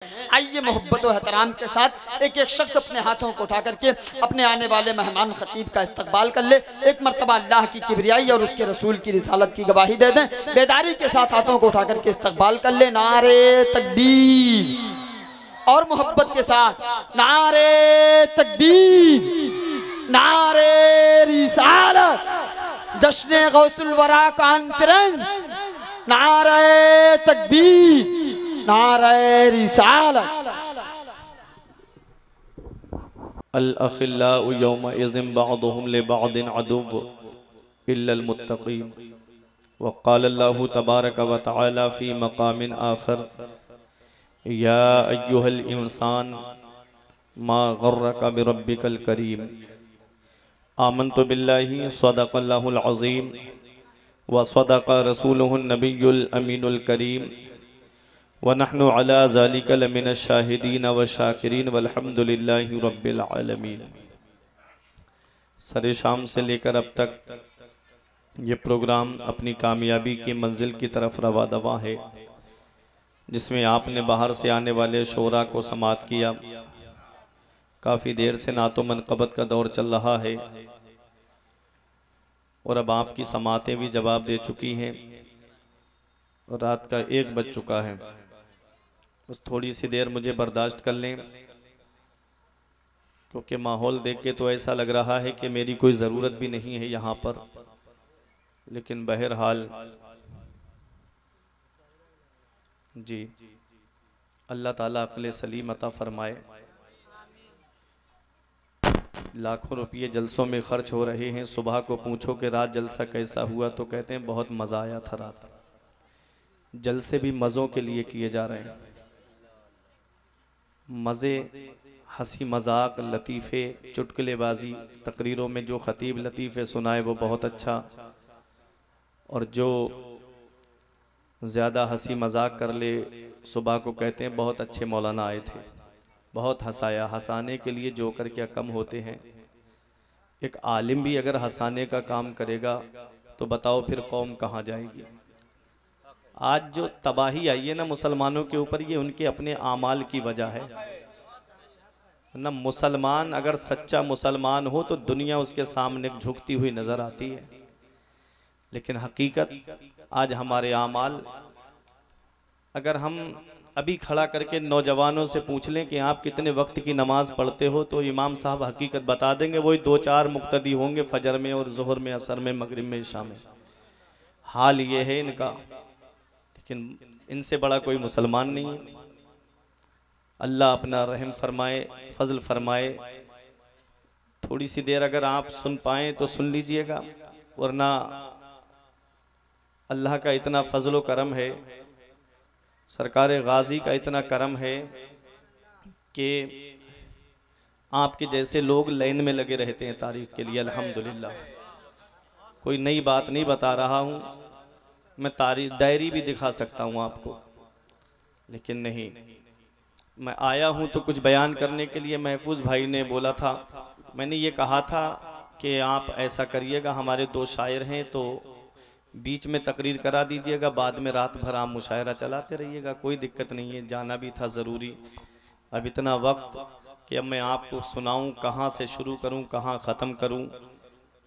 आइए मोहब्बत और एहतराम के साथ एक एक शख्स अपने हाथों को उठा करके अपने आने वाले मेहमान खतीब का इस्तकबाल कर ले। एक मरतबा अल्लाह की किबरियाई और उसके रसूल की रिसालत की गवाही दे दें। बेदारी के साथ हाथों को उठा करके इस्तकबाल कर ले। नारे तकबीर और मोहब्बत के साथ नारे तकबीर, नारे रिसालत, जश्न गौसुल वरा कॉन्फ्रेंस, नारे तकबीर, नारे रिसालत। अल अखिल्लाउ यौमा इज़िन बअदुहुम लिबअदिन अदुव्व इल्लल मुत्तक़ीन। व क़ाल अल्लाहु तबारक व तआला फ़ी मक़ामिन आख़र या अय्युहल इंसान मा गर्रका बिरब्बिकल करीम। आमन्तु बिल्लाहि सदक़ल्लाहुल अज़ीम व सदक़ रसूलुहुन नबियुल अमीनुल करीम व नहनु अला ज़ालिका लमिनश शाहिदीन व शाकिरीन वल्हम्दुलिल्लाहि रब्बिल आलमीन। सरे शाम से लेकर अब तक ये प्रोग्राम अपनी कामयाबी की मंजिल की तरफ रवा दवा है, जिसमें आपने बाहर से आने वाले शोरा को समाअत किया। काफ़ी देर से नातो मनक़बत का दौर चल रहा है और अब आपकी समातें भी जवाब दे चुकी हैं। रात का 1 बज चुका है। बस थोड़ी सी देर मुझे बर्दाश्त कर लें, क्योंकि माहौल देख के तो ऐसा लग रहा है कि मेरी कोई ज़रूरत भी नहीं है यहाँ पर। लेकिन बहरहाल जी, अल्लाह ताला अक्ल सलीम अता फरमाए। लाखों रुपये जलसों में खर्च हो रहे हैं। सुबह को पूछो कि रात जलसा कैसा हुआ, तो कहते हैं बहुत मज़ा आया था रात। जलसे भी मज़ों के लिए किए जा रहे हैं। मज़े, हंसी मजाक, लतीफ़े, चुटकुलेबाजी, तकरीरों में जो ख़तीब लतीफ़े सुनाए वो बहुत अच्छा, और जो ज़्यादा हंसी मजाक कर ले सुबह को कहते हैं बहुत अच्छे मौलाना आए थे, बहुत हंसाया। हंसाने के लिए जोकर क्या कम होते हैं। एक आलिम भी अगर हंसाने का काम करेगा तो बताओ फिर कौम कहाँ जाएगी। आज जो तबाही आई है ना मुसलमानों के ऊपर, ये उनके अपने आमाल की वजह है ना। मुसलमान अगर सच्चा मुसलमान हो तो दुनिया उसके सामने झुकती हुई नज़र आती है, लेकिन हकीकत आज हमारे आमाल, अगर हम अभी खड़ा करके नौजवानों से पूछ लें कि आप कितने वक्त की नमाज पढ़ते हो, तो इमाम साहब हकीकत बता देंगे। वही 2-4 मुक्तदी होंगे, फजर में और ज़ोहर में, असर में, मगरिब में, इशा में। हाल ये है इनका, लेकिन इनसे बड़ा कोई मुसलमान नहीं है। अल्लाह अपना रहम फरमाए, फजल फरमाए। थोड़ी सी देर अगर आप सुन पाएँ तो सुन लीजिएगा, वरना अल्लाह का इतना फजल करम है, सरकार गाजी का इतना करम है कि आपके जैसे लोग लाइन में लगे रहते हैं तारीख के लिए। अल्हम्दुलिल्लाह। कोई नई बात नहीं बता रहा हूँ मैं, तारीख डायरी भी दिखा सकता हूँ आपको, लेकिन नहीं, मैं आया हूँ तो कुछ बयान करने के लिए। महफूज भाई ने बोला था, मैंने ये कहा था कि आप ऐसा करिएगा, हमारे 2 शायर हैं तो बीच में तकरीर करा दीजिएगा, बाद में रात भर आप मुशायरा चलाते रहिएगा, कोई दिक्कत नहीं है। जाना भी था ज़रूरी। अब इतना वक्त कि अब मैं आपको सुनाऊं, कहाँ से शुरू करूं, कहाँ ख़त्म करूं।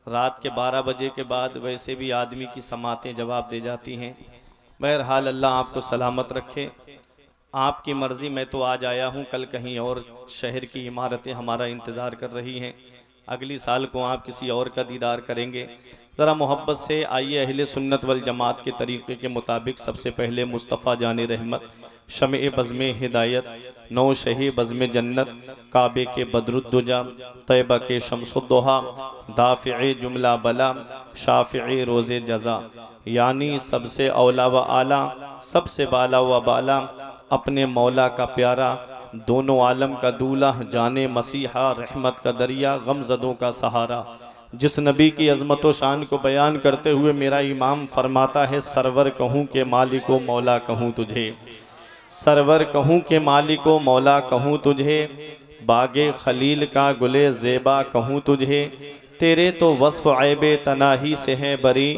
रात के 12 बजे के बाद वैसे भी आदमी की समातें जवाब दे जाती हैं। बहरहाल अल्लाह आपको सलामत रखे। आपकी मर्ज़ी, मैं तो आज आया हूँ, कल कहीं और शहर की इमारतें हमारा इंतज़ार कर रही हैं। अगली साल को आप किसी और का दीदार करेंगे। ज़रा मोहब्बत से आइए, अहले सुन्नत वल जमात के तरीक़े के मुताबिक सबसे पहले मुस्तफ़ा जाने रहमत, शमे बज़्मे हिदायत, नौ शही बज़्मे जन्नत, काबे के बदरुद्दुजा, तैबा के शम्सुद्दोहा, दाफ़िए जुमला बला, शाफ़िए रोज़े जज़ा, यानी सबसे औला व आला, सबसे बाला व बाला, अपने मौला का प्यारा, दोनों आलम का दूल्हा, जाने मसीहा, रहमत का दरिया, गमज़दों का सहारा, जिस नबी की अज़मत व शान को बयान करते हुए मेरा इमाम फरमाता है, सरवर कहूँ के मालिको मौला कहूँ तुझे, सरवर कहूँ के मालिको मौला कहूँ तुझे, बागे खलील का गुले ज़ेबा कहूँ तुझे, तेरे तो वस्फ़ ऐबे तनाही से हैं बरी,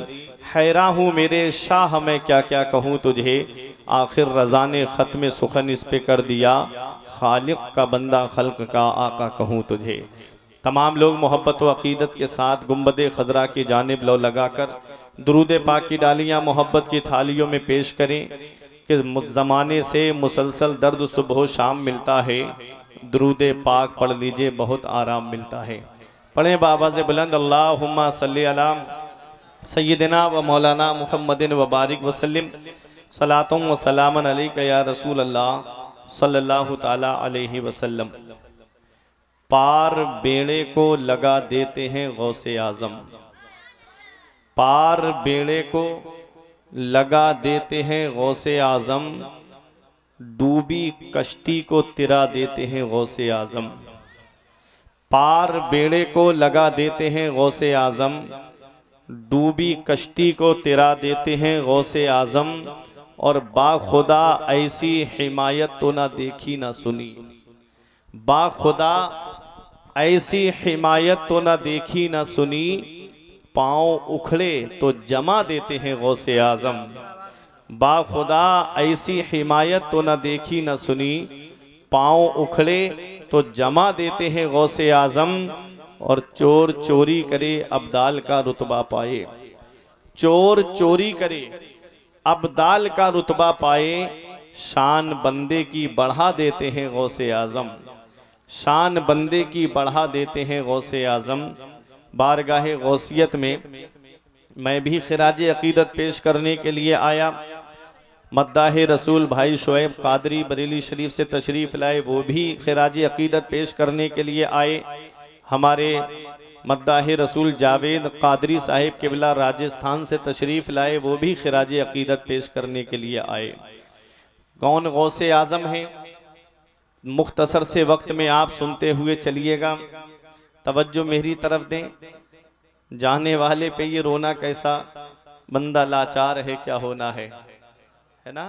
हैरान हूँ मेरे शाह मैं क्या क्या कहूँ तुझे। आखिर रज़ा ने ख़त्म सुखन इस पे कर दिया, खालिक का बंदा खल्क का आका कहूँ तुझे। तमाम लोग मोहब्बत व अक़ीदत के साथ गुंबद खज़रा की जानिब लो लगाकर दुरूद पाक की डालियाँ मोहब्बत की थालियों में पेश करें कि ज़माने से मुसलसल दर्द सुबह शाम मिलता है, दुरूद पाक पढ़ लीजिए बहुत आराम मिलता है। पढ़ें बाबा से बुलंद अल्लाहुम्मा सल्ली अला सय्यिदिना व मौलाना मुहम्मदिन व बारिक वसल्लिम सलातुम व सलामन अलैका या रसूल अल्लाह सल्लल्लाहु ताला अलैहि वसल्लम। पार बेड़े को लगा देते हैं गौसे आज़म, पार बेड़े को लगा देते हैं गौसे आज़म, डूबी कश्ती को तिरा देते हैं गौसे आज़म। पार बेड़े को लगा देते हैं गौसे आज़म, डूबी कश्ती को तिरा देते हैं गौसे आज़म। और बाखुदा ऐसी हिमायत तो ना देखी ना सुनी, बाखुदा ऐसी हिमायत तो ना देखी ना सुनी, पाँव उखड़े तो जमा देते हैं गौसे आज़म। बाखुदा ऐसी हिमायत तो ना देखी ना सुनी, पाँव उखड़े तो जमा देते हैं गौसे आज़म। और चोर चोरी करे अब्दाल का रुतबा पाए, चोर चोरी करे अब्दाल का रुतबा पाए, शान बंदे की बढ़ा देते हैं गौसे आज़म, शान बंदे की बढ़ा देते हैं गौसे आज़म। बारगाहे गौसियत में मैं भी खिराज अकीदत पेश करने के लिए आया। मद्दाह रसूल भाई शुएब कादरी बरेली शरीफ से तशरीफ़ लाए, वो भी खिराज अकीदत पेश करने के लिए आए। हमारे मद्दाह रसूल जावेद कादरी साहिब किबला राजस्थान से तशरीफ़ लाए, वो भी खिराज अकीदत पेश करने के लिए आए। कौन गौसे आज़म है, मुख्तसर से वक्त में आप सुनते हुए चलिएगा, तवज्जो मेरी तरफ दें। जाने वाले पे ये रोना कैसा, बंदा लाचार है क्या होना है ना।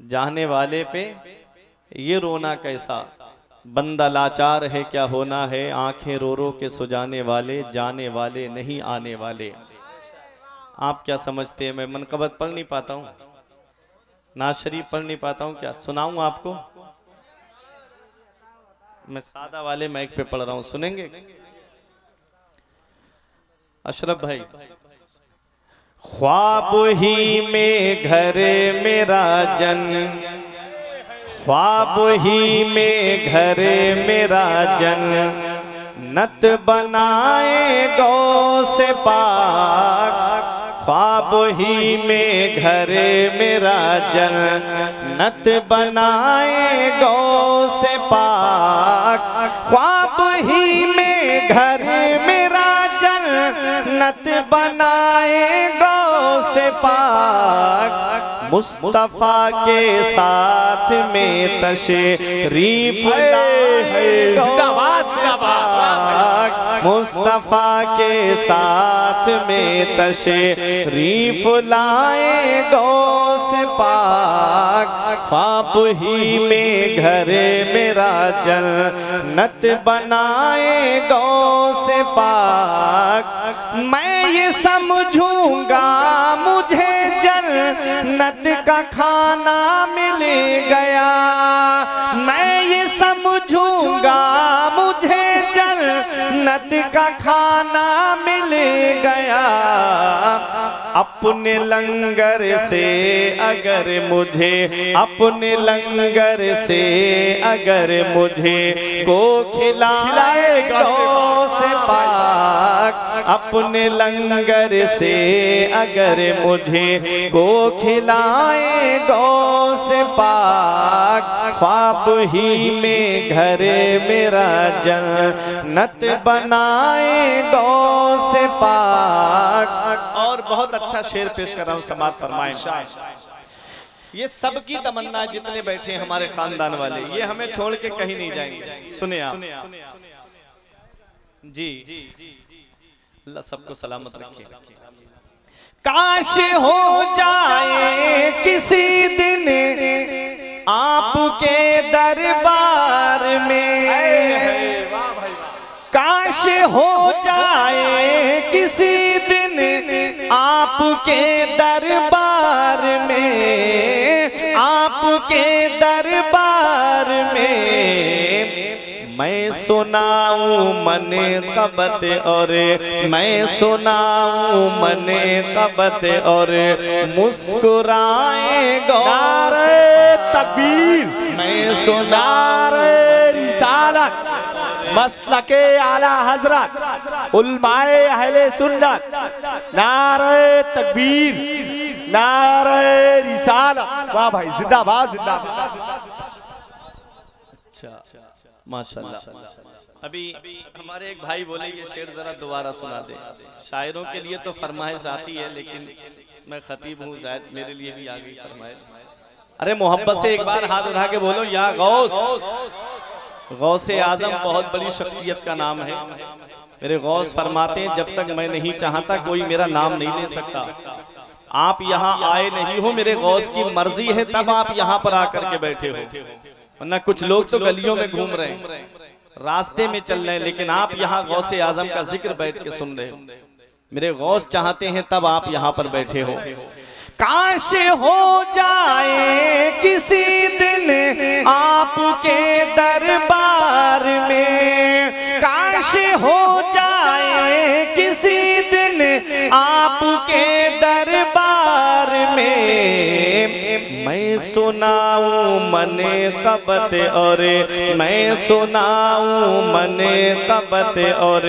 जाने वाले पे ये रोना कैसा, बंदा लाचार है क्या होना है। आंखें रो रो के सुजाने वाले, जाने वाले नहीं आने वाले। आप क्या समझते हैं, मैं मनकबत पढ़ नहीं पाता हूँ, नाज़ शरीफ पढ़ नहीं पाता हूँ, क्या सुनाऊँ आपको। मैं सादा वाले माइक पे पढ़ रहा हूँ, सुनेंगे। अशरफ भाई, ख्वाब ही में घर मेरा जन, ख्वाब ही में घर मेरा जन, नत बनाए गौ से पाक। ख्वाब ही में घर मेरा जन, नत बनाए गौ से पाक। ख्वाब ही में घर मेरा जन, नत बनाए गौ से पाक। मुस्तफा के साथ में तशरीफ लाए मुस्तफा के साथ में तशरीफ लाए गौ से पाक। ख्वाब ही में घर मेरा जन्नत बनाए गौ से पाक। मैं ये समझूंगा मुझे जन्नत का खाना मिल गया, मैं ये समझूंगा मुझे जन्नत का खाना मिल गया। अपने लंगर से अगर मुझे, अपने लंगर से अगर मुझे को खिलाए गौ से पाक। अपने लंगर से अगर मुझे को खिलाए गौ से पाक। ख्वाब ही में घर मेरा जन्नत बनाए गौ से पाक। और बहुत अच्छा शेर पेश कर रहा हूँ, समात फरमाएं। ये सबकी तमन्ना, जितने बैठे हैं हमारे खानदान वाले, ये हमें छोड़ के कहीं नहीं जाएंगे। सुने आप जी, अल्लाह सबको सलामत रखे। काश हो जाए किसी दिन आपके दरबार में, काश हो जाए किसी दिन आपके दरबार में। आपके दरबार में मैं सुनाऊं मन कबत और मैं सुनाऊं मन कबत और मुस्कुराए गौर तकबीर, मैं सुनाऊं रिसालत, मसलके आला हजरत, उलमाए अहले सुन्नत, नारे तकबीर, नारे रिसालत। वाह भाई, जिंदाबाद जिंदाबाद। अच्छा, माशाल्लाह। अभी हमारे एक भाई बोले ये शेर जरा दोबारा सुना दे। शायरों के लिए तो फरमाइश आती है, लेकिन मैं खतीब हूँ, शायद मेरे लिए भी आ गई फरमाइश। अरे मोहब्बत से एक बार हाथ उठा के बोलो या गौस। गौसे आजम बहुत बड़ी शख्सियत का नाम है। मेरे गौस फरमाते हैं जब तक मैं नहीं चाहता कोई मेरा नाम नहीं ले सकता। आप यहाँ आए नहीं हो, मेरे गौस की मर्जी है तब आप यहाँ पर आकर के बैठे हो, वरना कुछ लोग तो गलियों में घूम रहे हैं, रास्ते में चल रहे हैं, लेकिन आप यहाँ गौसे आजम का जिक्र बैठ के सुन रहे हो। मेरे गौस चाहते हैं तब आप यहाँ पर बैठे हो। काश हो जाए किसी दिन आपके दरबार में, काश हो जाए किसी दिन आपके दरबार में, मैं सुनाऊं मन कबत और मैं सुनाऊं मन कबत और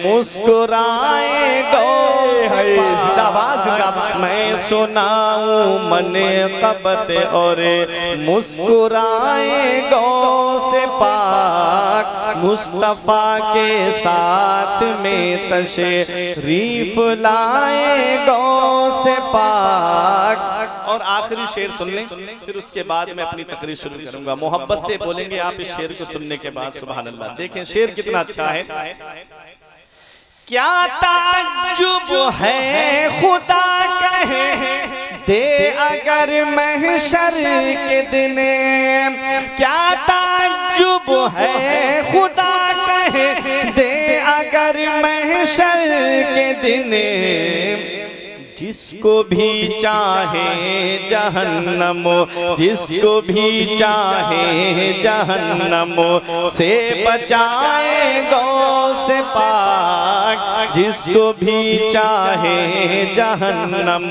मुस्कुराए गौस पाक, मैं सुनाऊं मन कबत और मुस्कुराए गौस पाक, मुस्तफा के साथ में तशरीफ लाए गौस पाक। और आखिरी शेर सुन लें, फिर उसके बाद मैं अपनी तकरीर शुरू करूंगा। मोहब्बत से बोलेंगे आप इस शेर को सुनने के बाद। सुभान अल्लाह। देखें शेर कितना अच्छा है। क्या ताज्जुब है खुदा कहे दे अगर महशर के दिन, क्या ताज्जुब है खुदा कहे दे अगर महशर के दिन, जिसको भी चाहे जहन्नम, जिसको भी चाहे जहन्नम से बचाए गौस पाक, जिसको भी चाहे जहन्नम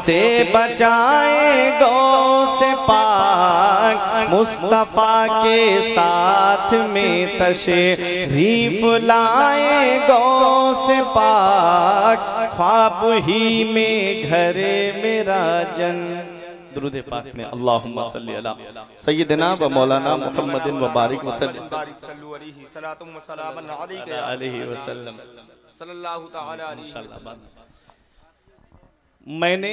से बचाए गौस पाक, मुस्तफा के साथ में तशरीफ लाए गौस पाक, ख्वाब ही में घरे मेरा जन। दुरूद पाक में अल्लाहुम्मा सल्ली अला सय्यिदिना व मौलाना मुहम्मदिन व बारिक वसल्लम अलैहि वसल्लम सल्लल्लाहु तआला अलैहि वसल्लम। मैंने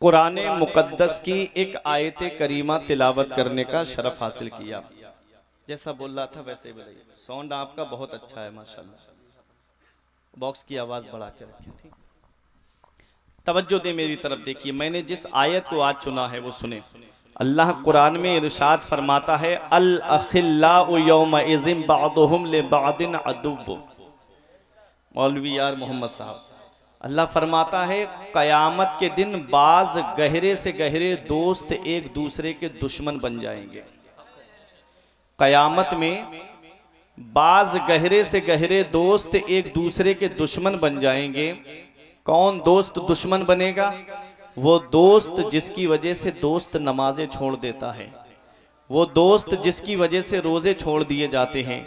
कुरान मुकद्दस की एक आयत करीमा तिलावत करने का शरफ हासिल किया। जैसा बोल रहा था वैसे बोलिए। साउंड आपका बहुत अच्छा है माशाल्लाह। बॉक्स की आवाज बढ़ा के रखें। ठीक, तवज्जो दे मेरी तरफ देखिए। मैंने जिस आयत को आज चुना है वो सुने। अल्लाह कुरान में इरशाद फरमाता है अल अखिल्लाउ यौमा इज़िन बअदुहुम लिबअदिन अदुव्व। मौलवी यार मोहम्मद साहब, अल्लाह फरमाता है कयामत के दिन बाज गहरे से गहरे दोस्त एक दूसरे के दुश्मन बन जाएंगे। कयामत में बाज गहरे से गहरे दोस्त एक दूसरे के दुश्मन बन जाएंगे। कौन दोस्त दुश्मन बनेगा? वो दोस्त जिसकी वजह से दोस्त नमाजें छोड़ देता है, वो दोस्त जिसकी वजह से रोजे छोड़ दिए जाते हैं,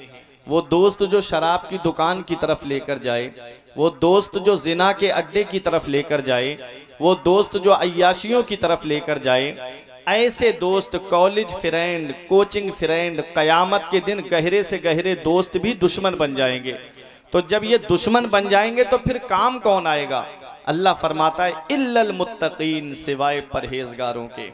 वो दोस्त जो शराब की दुकान की तरफ लेकर जाए, वो दोस्त जो जिना के अड्डे की तरफ लेकर जाए, वो दोस्त जो अय्याशियों की तरफ लेकर जाए, ऐसे दोस्त कॉलेज फ्रेंड, कोचिंग फ्रेंड कयामत के दिन गहरे से गहरे दोस्त भी दुश्मन बन जाएंगे। तो जब ये दुश्मन बन जाएंगे तो फिर काम कौन आएगा? अल्लाह फरमाता है इल्लल मुत्तकीन, सिवाय परहेजगारों के,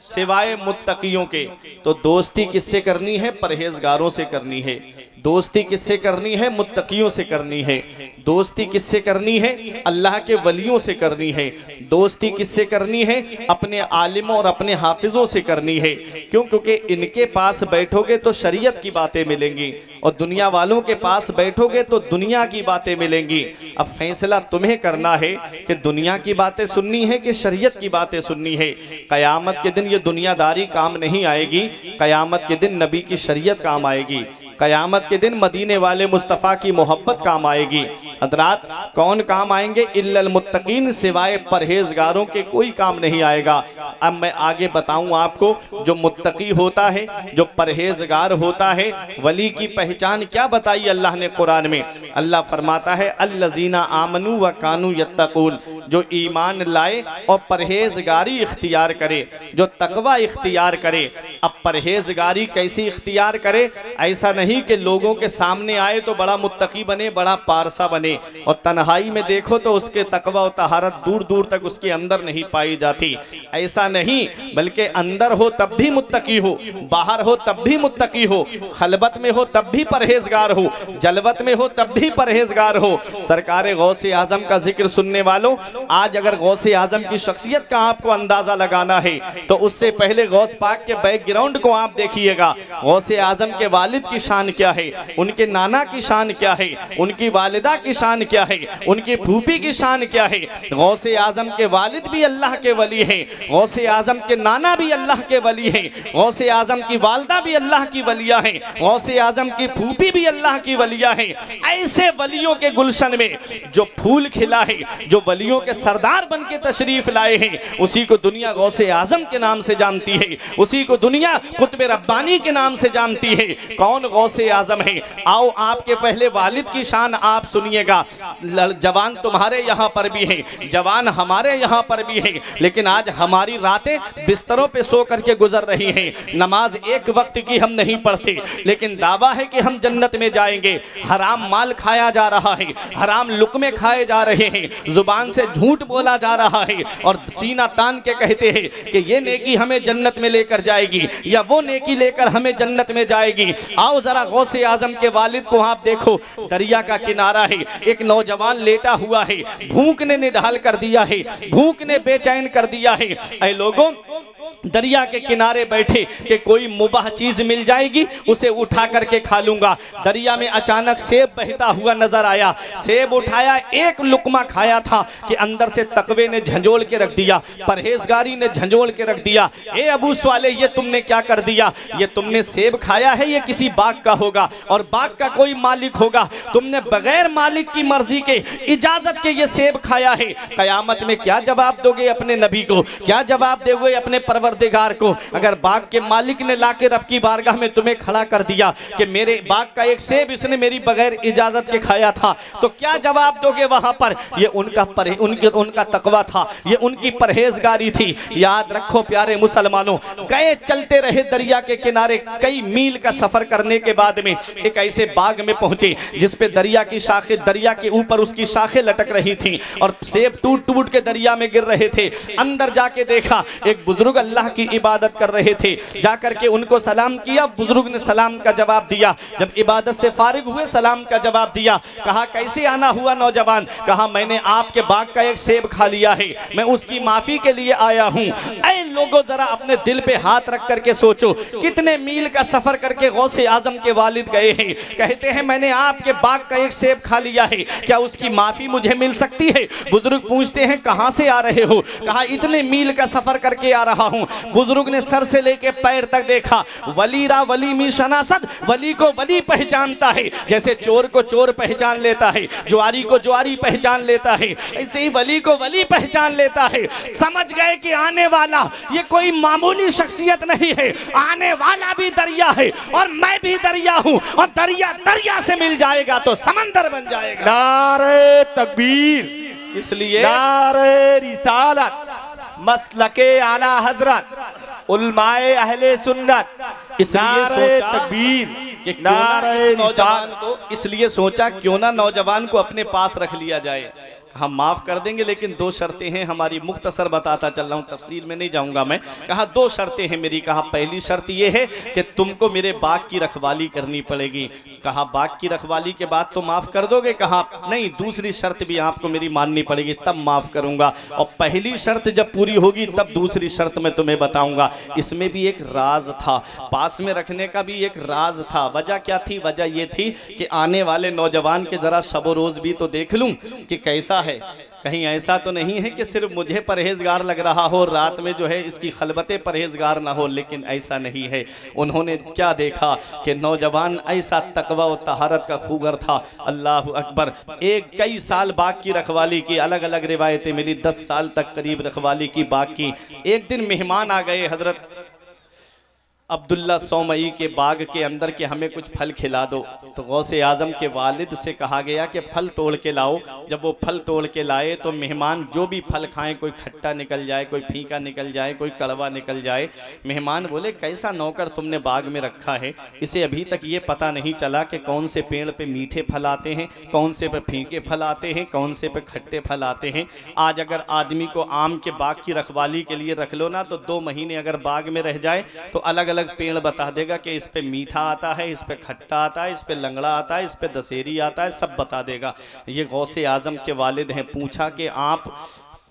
सिवाय मुत्तकियों के। तो दोस्ती किससे करनी है? परहेजगारों से करनी है। दोस्ती किससे करनी है? मुत्तकियों से करनी है। दोस्ती किससे करनी है? अल्लाह के वलियों से करनी है। दोस्ती किससे करनी है? अपने आलिमों और अपने हाफिजों से करनी है। क्यों? क्योंकि इनके पास बैठोगे तो शरीयत की बातें मिलेंगी और दुनिया वालों के पास बैठोगे तो दुनिया की बातें मिलेंगी। अब फैसला तुम्हें करना है कि दुनिया की बातें सुननी है कि शरीयत की बातें सुननी है। कयामत के दिन दिन ये दुनियादारी काम नहीं आएगी, क़यामत के दिन नबी की शरीयत काम आएगी, क़यामत के दिन मदीने वाले मुस्तफ़ा की मोहब्बत काम आएगी। हज़रात कौन काम आएंगे? इल्लल मुत्तकीन, सिवाय परहेजगारों के कोई काम नहीं आएगा। अब मैं आगे बताऊं आपको, जो मुत्तकी होता है, जो परहेजगार होता है, वली की पहचान क्या बताई अल्लाह ने कुरान में? अल्लाह फरमाता है अल्लज़ीना आमनू व कानू यत्तकून, जो ईमान लाए और परहेजगारी इख्तियार करे, जो तकवा इख्तियार करे। अब परहेजगारी कैसी इख्तियार करे? ऐसा नहीं कि लोगों के सामने आए तो बड़ा मुत्तकी बने, बड़ा पारसा बने, और तन्हाई में देखो तो उसके तकवा और तहारत दूर दूर तक उसके अंदर नहीं पाई जाती। ऐसा नहीं, बल्कि अंदर हो तब भी मुत्तकी हो, बाहर हो तब भी मुत्तकी हो, खलबत में हो तब भी परहेजगार हो, जलवत में हो तब भी परहेजगार हो। सरकार गौसे आजम का जिक्र सुनने वालों, आज अगर गौसे आजम की शख्सियत का आपको अंदाजा लगाना है तो उससे पहले गौस पाक के बैकग्राउंड को आप देखिएगा। गौसे आजम के वालिद की शान क्या है, उनके नाना की शान क्या है, उनकी वालिदा की शान क्या है, उनकी फूफी की शान क्या है। गौसे आजम के वालिद भी अल्लाह के वली हैं, गौसे आजम के नाना भी अल्लाह के वली हैं, गौसे आजम की वालिदा भी अल्लाह की वलिया हैं, गौसे आजम की फूफी भी अल्लाह की वलिया हैं। ऐसे वलियों के गुलशन में जो फूल खिला है, जो वलियों के सरदार बन के तशरीफ लाए हैं, उसी को दुनिया गौसे आजम के नाम से जानती है, उसी को दुनिया कुतुब रब्बानी के नाम से जानती है। कौन गौसे आजम है? आओ आपके पहले वालिद की शान आप सुनिएगा। जवान तुम्हारे यहाँ पर भी है, जवान हमारे यहाँ पर भी है, लेकिन आज हमारी रातें बिस्तरों पे सो करके गुजर रही हैं। नमाज एक वक्त की हम नहीं पढ़ते, लेकिन दावा है कि हम जन्नत में जाएंगे। हराम माल खाया जा रहा है, हराम लुकमे खाए जा रहे हैं, जुबान से झूठ बोला जा रहा है, और सीना तान के कहते हैं कि ये नेकी हमें जन्नत में लेकर जाएगी, या वो नेकी लेकर हमें जन्नत में जाएगी। आओ जरा गौसे आजम के वालिद को आप देखो, दरिया का किनारा है, एक नौजवान लेटा हुआ है, भूख ने निढाल कर दिया है, भूख ने बेचैन कर दिया है। ऐ लोगों, दरिया के किनारे बैठे कि कोई मुबाह चीज मिल जाएगी, उसे उठा करके खा लूंगा। दरिया में अचानक सेब बहता हुआ नजर आया, सेब उठाया, एक लुकमा खाया था कि अंदर से तकवे ने झंझोल के रख दिया, परहेजगारी ने झंझोल के रख दिया। ए अबू स्वाले, ये तुमने क्या कर दिया? ये तुमने सेब खाया है, ये किसी बाग का होगा और बाग का कोई मालिक होगा, तुमने बगैर मालिक की मर्जी के, इजाजत के ये सेब खाया है। कयामत में क्या जवाब दोगे अपने नबी को? क्या जवाब दोगे अपने परवरदिगार को? अगर बाग के मालिक ने लाके रब की बारगाह में तुम्हें खड़ा कर दिया कि मेरे बाग का एक सेब इसने मेरी बगैर इजाजत के खाया था, तो क्या जवाब दोगे वहां पर? ये उनका तकवा था, ये उनकी परहेजगारी थी। याद रखो प्यारे मुसलमानों, गए चलते रहे दरिया के किनारे, कई मील का सफर करने के बाद में एक ऐसे बाग में पहुंचे जिस पे दरिया की शाखें, दरिया के ऊपर उसकी शाखें लटक रही थी और सेब टूट टूट के दरिया में गिर रहे थे। अंदर जाके देखा एक बुजुर्ग अल्लाह की इबादत कर रहे थे, जाकर के उनको सलाम किया, बुजुर्ग ने सलाम का जवाब दिया। जब इबादत से फारिग हुए सलाम का जवाब दिया। कहा कैसे आना हुआ नौजवान? कहा मैंने आपके बाग का एक सेब खा लिया है, मैं उसकी माफी के लिए आया हूँ। ऐ लोगों, जरा अपने दिल पे हाथ रख करके सोचो, कितने मील का सफर करके गौसे आजम के वालिद गए हैं, कहते हैं मैंने आपके बाग का एक सेब खा लिया है, क्या उसकी माफी मुझे मिल सकती है? बुजुर्ग पूछते हैं कहां से आ रहे हो? कहा इतने मील का सफर करके आ रहा हूं। बुजुर्ग ने सर से लेके पैर तक देखा। वलीरा वली मी शनासद, वली को वली पहचानता है, जैसे चोर को चोर पहचान लेता है, जुआरी को जुआरी पहचान लेता है, ऐसे ही वली को वली पहचान लेता है। समझ गए कि आने वाला ये कोई मामूली शख्सियत नहीं है, आने वाला भी दरिया है और मैं भी दरिया हूं, और दरिया दरिया से मिल जाएगा तो समंदर बन जाएगा। नारे तकबीर, इसलिए नारे रिसालत, मसलके आला हजरत, उलमाए अहले सुन्नत, इसलिए सोचा तकबीर कि नारे नौजवान को, इसलिए सोचा क्यों ना नौजवान को अपने पास रख लिया जाए। हम माफ़ कर देंगे, लेकिन दो शर्तें हैं हमारी, मुख्तसर बताता चल रहा हूँ, तफसील में नहीं जाऊँगा मैं। कहा दो शर्तें हैं मेरी। कहा पहली शर्त ये है कि तुमको मेरे बाग की रखवाली करनी पड़ेगी। कहा बाग की रखवाली के बाद तो माफ़ कर दोगे? कहा नहीं, दूसरी शर्त भी आपको मेरी माननी पड़ेगी, तब माफ़ करूँगा। और पहली शर्त जब पूरी होगी तब दूसरी शर्त मैं तुम्हें बताऊँगा। इसमें भी एक राज था, पास में रखने का भी एक राज था। वजह क्या थी? वजह ये थी कि आने वाले नौजवान के ज़रा शब रोज़ भी तो देख लूँ कि कैसा है? कहीं ऐसा तो नहीं है कि सिर्फ मुझे परहेजगार लग रहा हो, रात में जो है इसकी खलबतें परहेजगार ना हो? लेकिन ऐसा नहीं है। उन्होंने क्या देखा कि नौजवान ऐसा तकवा और तहारत का खूगर था, अल्लाह अकबर। एक कई साल बाग की रखवाली की, अलग अलग रिवायतें मिली, 10 साल तक करीब रखवाली की बाग की। एक दिन मेहमान आ गए हजरत अब्दुल्ला सौमई के बाग के अंदर के हमें कुछ फल खिला दो। तो गौसे आजम के वालिद से कहा गया कि फल तोड़ के लाओ। जब वो फल तोड़ के लाए तो मेहमान जो भी फल खाएं, कोई खट्टा निकल जाए, कोई फीका निकल जाए, कोई कड़वा निकल जाए। मेहमान बोले कैसा नौकर तुमने बाग में रखा है, इसे अभी तक ये पता नहीं चला कि कौन से पेड़ पे मीठे फल आते हैं, कौन से पे फीके फल आते हैं, कौन से पे खट्टे फल आते हैं। आज अगर आदमी को आम के बाग की रखवाली के लिए रख लो ना, तो 2 महीने अगर बाग में रह जाए तो अलग अलग पेड़ बता देगा कि इस पे मीठा आता है, इस पे खट्टा आता है, इस पे लंगड़ा आता है, इस पे दशहरी आता है, सब बता देगा। ये गौसे आजम के वालिद हैं। पूछा कि आप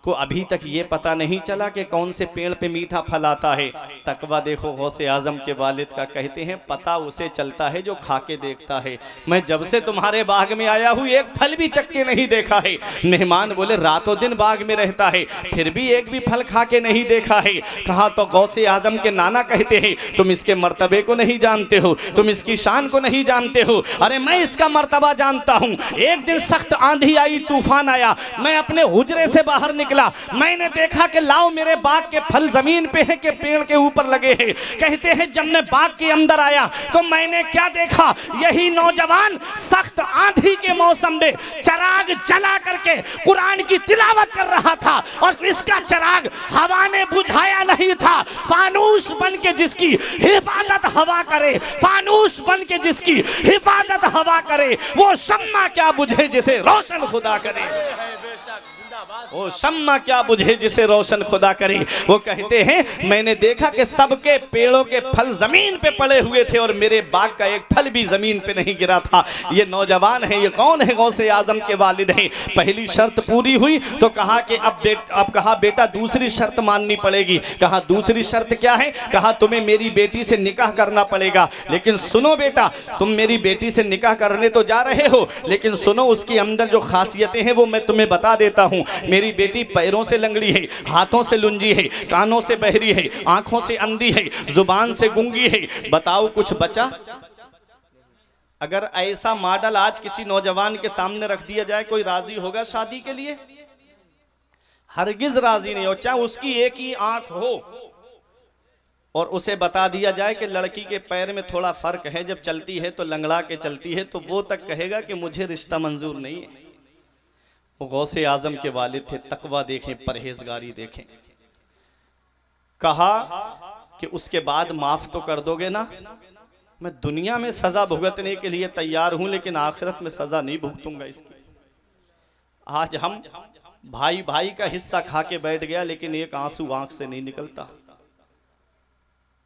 को अभी तक ये पता नहीं चला कि कौन से पेड़ पे मीठा फल आता है? तकवा देखो गौसे आजम के वालिद का। कहते हैं पता उसे चलता है जो खा के देखता है। मैं जब से तुम्हारे बाग में आया हूँ एक फल भी चख के नहीं देखा है। मेहमान बोले रातों दिन बाग में रहता है, फिर भी एक भी फल खा के नहीं देखा है। कहा तो गौसे आजम के नाना कहते हैं तुम इसके मर्तबे को नहीं जानते हो, तुम इसकी शान को नहीं जानते हो। अरे मैं इसका मर्तबा जानता हूँ। एक दिन सख्त आंधी आई, तूफान आया, मैं अपने हुजरे से बाहर निकला, मैंने देखा कि लाओ मेरे बाग के फल जमीन पे हैं कि पेड़ के ऊपर लगे हैं। कहते हैं जब मैं बाग के अंदर आया तो मैंने क्या देखा, यही नौजवान सख्त आंधी के मौसम में चिराग जला करके कुरान की तिलावत कर रहा था, और इसका चिराग हवा ने बुझाया नहीं था। फानूस बन के जिसकी हिफाजत हवा करे, फानूस बन के जिसकी हिफाजत हवा करे, वो शम्मा क्या बुझे जिसे रोशन खुदा करे। वो शम्मा क्या बुझे जिसे रोशन खुदा करे। वो कहते हैं मैंने देखा कि सबके पेड़ों के फल जमीन पे पड़े हुए थे और मेरे बाग का एक फल भी जमीन पे नहीं गिरा था। ये नौजवान है, ये कौन है? गौसे आजम के वालिद हैं। पहली शर्त पूरी हुई तो कहा कि अब कहा बेटा दूसरी शर्त माननी पड़ेगी। कहा दूसरी शर्त क्या है? कहा तुम्हें मेरी बेटी से निकाह करना पड़ेगा। लेकिन सुनो बेटा, तुम मेरी बेटी से निकाह करने तो जा रहे हो, लेकिन सुनो उसके अंदर जो खासियतें हैं वो मैं तुम्हें बता देता हूँ। मेरी बेटी पैरों से लंगड़ी है, हाथों से लुंजी है, कानों से बहरी है, आंखों से अंधी है, जुबान से गूंगी है। बताओ कुछ बचा? अगर ऐसा मॉडल आज किसी नौजवान के सामने रख दिया जाए, कोई राजी होगा शादी के लिए? हरगिज राजी नहीं हो। चाहे उसकी एक ही आंख हो और उसे बता दिया जाए कि लड़की के पैर में थोड़ा फर्क है, जब चलती है तो लंगड़ा के चलती है, तो वो तक कहेगा कि मुझे रिश्ता मंजूर नहीं है। वो गौसे आजम के वालिद थे। तकवा देखें, परहेजगारी देखें। कहा कि उसके बाद माफ तो कर दोगे ना? मैं दुनिया में सजा भुगतने के लिए तैयार हूं, लेकिन आखिरत में सजा नहीं भुगतूंगा इसकी। आज हम भाई भाई का हिस्सा खा के बैठ गया, लेकिन एक आंसू आंख से नहीं निकलता।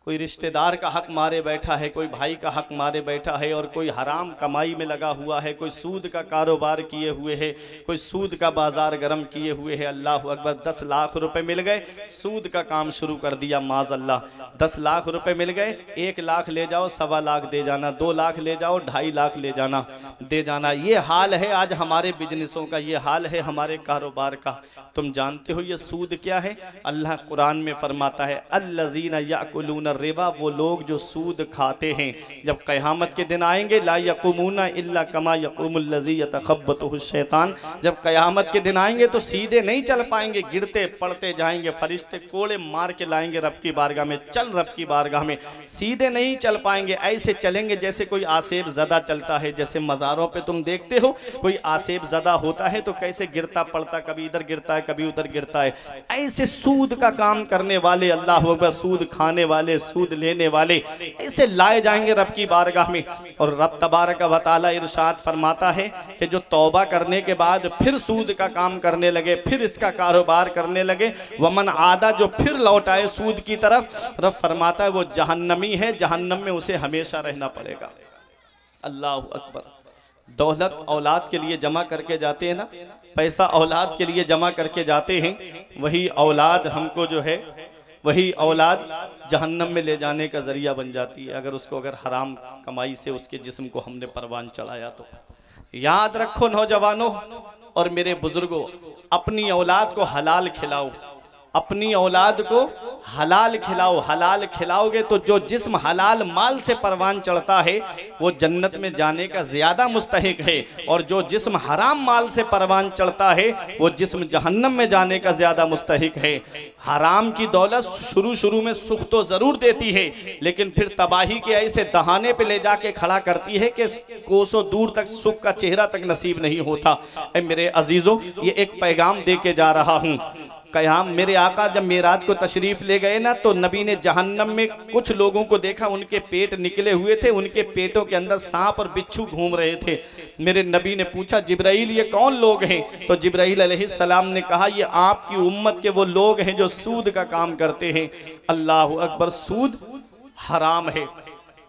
कोई रिश्तेदार का हक मारे बैठा है, कोई भाई का हक मारे बैठा है, और कोई हराम कमाई में लगा हुआ है, कोई सूद का कारोबार किए हुए है, कोई सूद का बाजार गर्म किए हुए है। अल्लाह अकबर। 10 लाख रुपए मिल गए, सूद का काम शुरू कर दिया माज अल्लाह। 10 लाख रुपए मिल गए, 1 लाख ले जाओ, 1.25 लाख दे जाना, 2 लाख ले जाओ, 2.5 लाख ले जाना, दे जाना। ये हाल है आज हमारे बिजनेसों का, ये हाल है हमारे कारोबार का। तुम जानते हो ये सूद क्या है? अल्लाह कुरान में फरमाता है अल्लज़ीना याकुलूना रिबा, वो लोग जो सूद खाते हैं, जब क़यामत के दिन आएंगे, ला यक़ूमूना इल्ला कमा यक़ूमुल्लज़ी यतख़ब्बतुहु शैतान, जब क़यामत के दिन आएंगे तो सीधे नहीं चल पाएंगे, गिरते पड़ते जाएंगे, फरिश्ते कोड़े मार के लाएंगे रब की बारगाह में। चल रब की बारगाह में, सीधे नहीं चल पाएंगे, ऐसे चलेंगे जैसे कोई आसेब ज़दा चलता है। जैसे मज़ारों पे तुम देखते हो कोई आसेब ज़दा होता है तो कैसे गिरता पड़ता, कभी इधर गिरता है कभी उधर गिरता है। ऐसे सूद का काम करने वाले, अल्लाह अकबर, सूद खाने वाले, सूद लेने वाले ऐसे लाए जाएंगे रब की बारगाह में। और रब तबारक व तआला इरशाद फरमाता है कि जो तौबा करने के बाद फिर सूद का काम करने लगे, फिर इसका कारोबार करने लगे, वमन आदा, जो फिर लौट आए सूद की तरफ, रब फरमाता है वो जहन्नमी है, जहन्नम में उसे हमेशा रहना पड़ेगा। अल्लाह अकबर। दौलत औलाद के लिए जमा करके जाते हैं ना, पैसा औलाद के लिए जमा करके जाते हैं, वही औलाद हमको जो है, वही औलाद जहन्नम में ले जाने का जरिया बन जाती है, अगर उसको अगर हराम कमाई से उसके जिस्म को हमने परवान चढ़ाया तो। याद रखो नौजवानों और मेरे बुजुर्गों, अपनी औलाद को हलाल खिलाओ, अपनी औलाद को हलाल खिलाओ। हलाल खिलाओगे तो जो जिस्म हलाल माल से परवान चढ़ता है वो जन्नत में जाने का ज़्यादा मुस्तहिक है, और जो जिस्म हराम माल से परवान चढ़ता है वो जिस्म जहन्नम में जाने का ज़्यादा मुस्तहिक है। हराम की दौलत शुरू में सुख तो ज़रूर देती है, लेकिन फिर तबाही के ऐसे दहाने पे ले जाके खड़ा करती है कि कोसों दूर तक सुख का चेहरा तक नसीब नहीं होता। ऐ मेरे अजीज़ों, ये एक पैगाम दे के जा रहा हूँ। कयाम मेरे आका जब मेराज को तशरीफ़ ले गए ना, तो नबी ने जहन्नम में कुछ लोगों को देखा, उनके पेट निकले हुए थे, उनके पेटों के अंदर सांप और बिच्छू घूम रहे थे। मेरे नबी ने पूछा, जिब्राइल ये कौन लोग हैं? तो जिब्राइल अलैहिस्सलाम ने कहा, ये आपकी उम्मत के वो लोग हैं जो सूद का काम करते हैं। अल्लाह अकबर, सूद हराम है,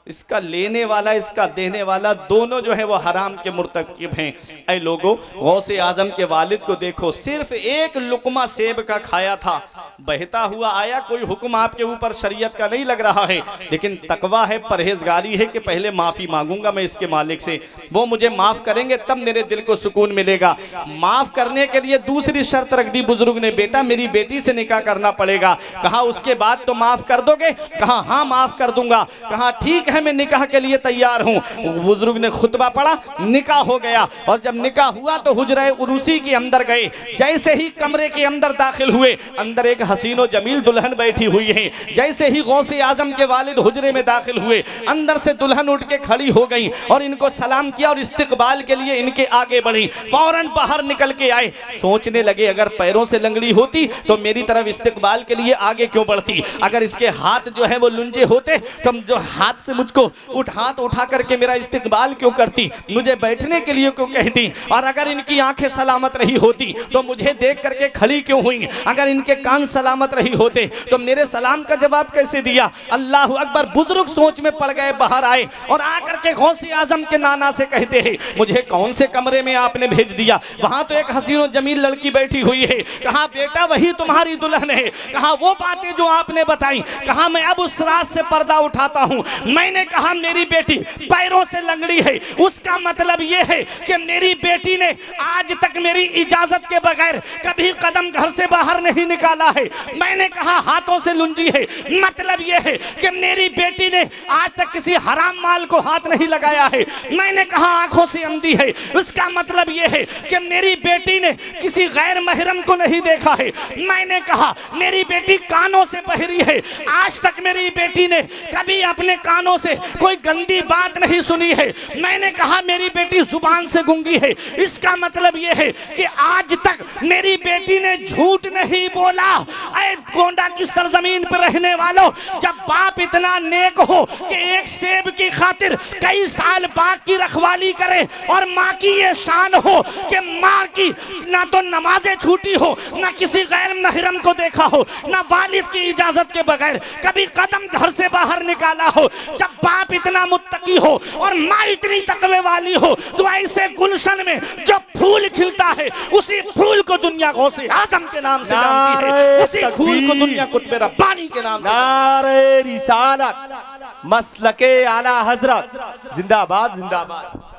इसका लेने वाला इसका देने वाला दोनों जो है वो हराम के मुर्तकिब हैं। ऐ लोगों, गौसे आजम के वालिद को देखो, सिर्फ एक लुकमा सेब का खाया था, बहता हुआ आया, कोई हुक्म आपके ऊपर शरीयत का नहीं लग रहा है, लेकिन तकवा है, परहेजगारी है कि पहले माफ़ी मांगूंगा मैं इसके मालिक से, वो मुझे माफ़ करेंगे तब मेरे दिल को सुकून मिलेगा। माफ़ करने के लिए दूसरी शर्त रख दी बुजुर्ग ने, बेटा मेरी बेटी से निकाह करना पड़ेगा। कहा उसके बाद तो माफ़ कर दोगे? कहा हाँ माफ़ कर दूंगा। कहा ठीक है, मैं निकाह के लिए तैयार हूँ। बुजुर्ग ने खुतबा पढ़ा, निकाह हो गया, और जब निकाह हुआ तो हुजरा उरूसी के अंदर गए। जैसे ही कमरे के अंदर दाखिल हुए, अंदर एक हसीनो जमील दुल्हन बैठी हुई है। जैसे ही गौसे आजम के वालिद हुजरे में दाखिल हुए, अंदर से दुल्हन उठ के खड़ी हो गई और इनको सलाम किया और इस्तकबाल के लिए इनके आगे बढ़ी। फौरन बाहर निकल के आए, सोचने लगे अगर पैरों से लंगड़ी होती तो मेरी तरफ इस्तकबाल के लिए आगे क्यों बढ़ती, अगर इसके हाथ जो है वो लुंजे होते तो जो हाथ से मुझको हाथ उठा करके मेरा इस्तकबाल क्यों करती, मुझे बैठने के लिए क्यों कहती, और अगर इनकी आंखें सलामत रही होती तो मुझे देख करके खड़ी क्यों हुई, अगर इनके कान सलामत रही होते तो मेरे सलाम का जवाब कैसे दिया। अल्लाह अकबर, बुजुर्ग सोच में पड़ गए, बाहर आए और आकर के गौसे आजम के नाना से कहते हैं, मुझे कौन से कमरे में आपने भेज दिया, वहां तो एक हसीनो जमील लड़की बैठी हुई है। कहा बेटा वही तुम्हारी दुल्हन है। कहा वो बातें जो आपने बताई, कहा मैं अब उस रात से पर्दा उठाता हूं। मैंने कहा मेरी बेटी पैरों से लंगड़ी है, उसका मतलब यह है कि मेरी बेटी ने आज तक मेरी इजाजत के बगैर कभी कदम घर से बाहर नहीं निकाला है। मैंने कहा हाथों से लुंजी है, मतलब यह है कि मेरी बेटी ने आज तक किसी हराम माल को हाथ नहीं लगाया है। मैंने कहा आंखों से अंधी है, उसका मतलब यह है कि मेरी बेटी ने किसी गैर महरम को नहीं देखा है। मैंने कहा मेरी बेटी कानों से बहरी है, आज तक मेरी बेटी ने कभी अपने कानों से कोई गंदी बात नहीं सुनी है। मैंने कहा मेरी बेटी जुबान से गूंगी है, इसका मतलब यह है कि आज तक मेरी बेटी ने झूठ नहीं बोला। ऐ गोंडा की सरजमीन पर रहने वालों, जब बाप इतना नेक हो कि एक सेब की खातिर कई साल बाप की रखवाली करे, और माँ की ये शान हो कि माँ की ना तो नमाजें छूटी हो, ना किसी गैर महरम को देखा हो, ना वालिद की इजाजत के बगैर कभी कदम घर से बाहर निकाला हो, जब बाप इतना मुत्तकी हो और माँ इतनी तकवे वाली हो, तो ऐसे गुलशन में जो फूल खिलता है उसी फूल को दुनिया गौसे आजम के नाम से जानती है, उसी फूल को दुनिया कुतुब रब्बानी के नाम से। नारे रिसालत मसलके आला हजरत, जिंदाबाद जिंदाबाद।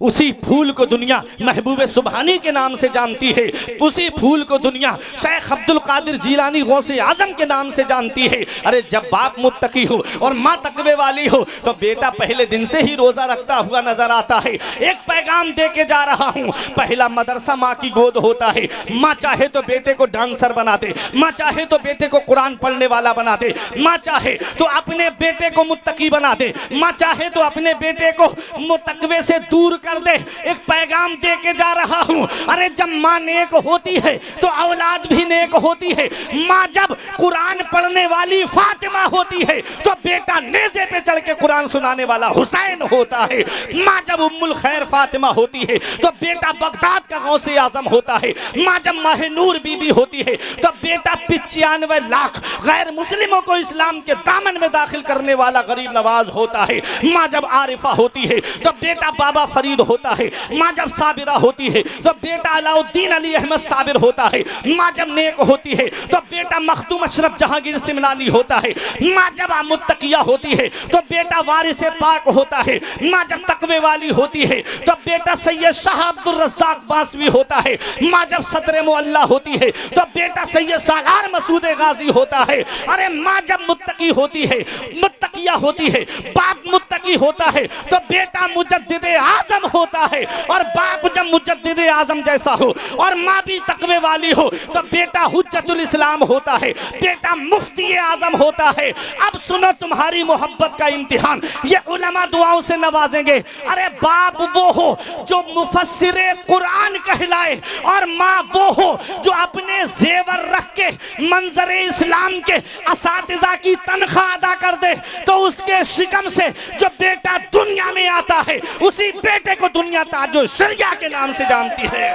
उसी फूल को दुनिया महबूब सुबहानी के नाम से जानती है, उसी फूल को दुनिया शेख अब्दुल कादिर जीलानी गौसे आजम के नाम से जानती है। अरे जब बाप मुत्तकी हो और माँ तकवे वाली हो तो बेटा पहले दिन से ही रोजा रखता हुआ नजर आता है। एक पैगाम दे के जा रहा हूँ, पहला मदरसा माँ की गोद होता है। माँ चाहे तो बेटे को डांसर बना दे, माँ चाहे तो बेटे को कुरान पढ़ने वाला बना दे, माँ चाहे तो अपने बेटे को मुत्तकी बना दे, माँ चाहे तो अपने बेटे को मुतकवे से दूर कर दे। एक पैगाम दे के जा रहा हूं, अरे जब माँ नेक होती है तो औलाद भी नेक होती है। माँ जब कुरान पढ़ने वाली फातिमा होती है तो बेटा नेज़े पे चढ़ के कुरान सुनाने वाला हुसैन होता है। माँ जब उम्मुल खैर फातिमा होती है तो बेटा बगदाद का गौसे आजम होता है। माँ जब माहनूर बीबी होती है तो बेटा 95 लाख गैर मुस्लिमों को इस्लाम के दामन में दाखिल करने वाला गरीब नवाज होता है। माँ जब आरिफा होती है तो बेटा बाबा फरीद होता है। माँ जब साबिरा होती है तो बेटा अलाउद्दीन अली अहमद साबिर होता है। माँ जब नेक होती है तो बेटा मखदूम अशरफ जहांगीर सिमनानी होता है। माँ जब मुत्तकिया होती है तो बेटा बेटा वारिस पाक होता है, माँ जब तकवे वाली होती है तो बेटा सैयद शाह अब्दुल रज़्ज़ाक़ बासवी होता है, माँ जब सदर मुअल्ला होती है तो बेटा सैयद सालार मसूद गाजी होता है। अरे माँ जब मुत्तकी होती है, मुत्तकिया होती है, बाप मुत्तकी होता है तो बेटा मुजद्दिद आज़म होता है। और बाप जब मुजद्दिद आज़म जैसा हो और माँ भी तकवे वाली हो तो बेटा हुज्जतुल इस्लाम होता है, बेटा मुफ्ती आज़म होता है। अब सुनो तुम्हारी मोहब्बत का इम्तिहान, ये उलमा दुआओं से नवाजेंगे। अरे बाप वो हो जो मुफस्सिरे कुरान कहलाए और माँ वो हो जो अपने जेवर रख के मंजरे इस्लाम के असातिज़ा की तनख्वाह अदा कर दे तो उसके शिकम से जो बेटा दुनिया में आता है उसी बेटे को दुनिया ताजो शरिया के नाम से जानती है।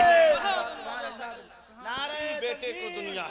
बेटे को दुनिया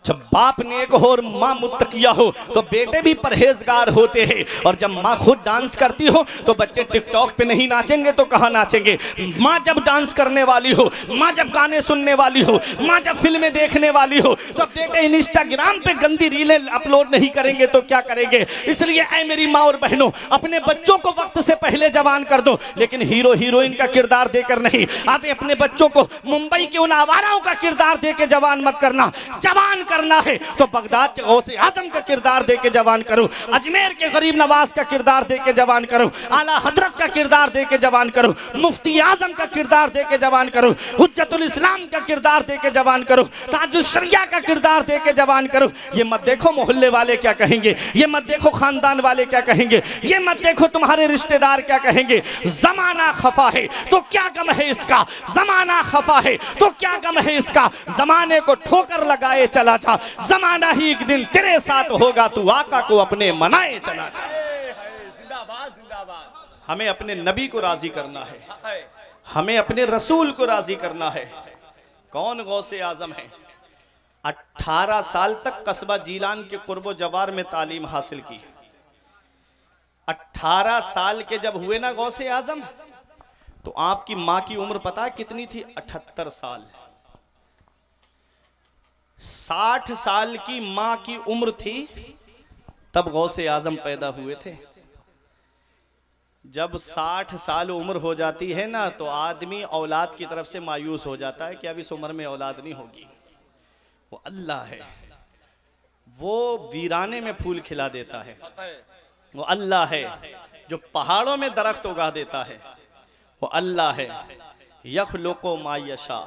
जब बाप नेक हो और माँ मुत्तकिया हो तो बेटे भी परहेजगार होते हैं। और जब माँ खुद डांस करती हो तो बच्चे टिकटॉक पे नहीं नाचेंगे तो कहाँ नाचेंगे। माँ जब डांस करने वाली हो, माँ जब गाने सुनने वाली हो, माँ जब फिल्में देखने वाली हो तो बेटे इंस्टाग्राम पे गंदी रीलें अपलोड नहीं करेंगे तो क्या करेंगे। इसलिए ऐ मेरी माँ और बहनों, अपने बच्चों को वक्त से पहले जवान कर दो, लेकिन हीरो हीरोइन का किरदार देकर नहीं। आप अपने बच्चों को मुंबई के उन आवाराओं का किरदार देके जवान मत करना। जवान करना है तो बगदाद के गौसे आजम का किरदार देके जवान करो, अजमेर के गरीब नवाज का किरदार देके जवान करो, आला हजरत का किरदार देके जवान करो, मुफ्ती आजम का किरदार देके जवान करो, हुज्जतुल इस्लाम का किरदार देके जवान करो, ताजुल शरिया का किरदार देके जवान करो। ये मत देखो मोहल्ले वाले क्या कहेंगे, ये मत देखो खानदान वाले क्या कहेंगे, ये मत देखो तुम्हारे रिश्तेदार क्या कहेंगे। जमाना खफा है तो क्या गम है इसका, जमाना खफा है तो क्या गम है इसका। जमाने को ठोकर लगाए चला जा, जमाना ही एक दिन तेरे साथ होगा, तू आका को अपने मनाए चला जा। जिंदाबाद जिंदाबाद। हमें अपने नबी को राजी करना है, हमें अपने रसूल को राजी करना है। कौन गौसे आजम है? 18 साल तक कस्बा जीलान के कुर्बो जवार में तालीम हासिल की। 18 साल के जब हुए ना गौसे आजम तो आपकी माँ की उम्र पता है कितनी थी? 78 साल। 60 साल की माँ की उम्र थी तब गौसे आजम पैदा हुए थे। जब 60 साल उम्र हो जाती है ना तो आदमी औलाद की तरफ से मायूस हो जाता है कि अब इस उम्र में औलाद नहीं होगी। वो अल्लाह है, वो वीराने में फूल खिला देता है। वो अल्लाह है जो पहाड़ों में दरख्त उगा देता है। वो अल्लाह है यखलुकु मा यशा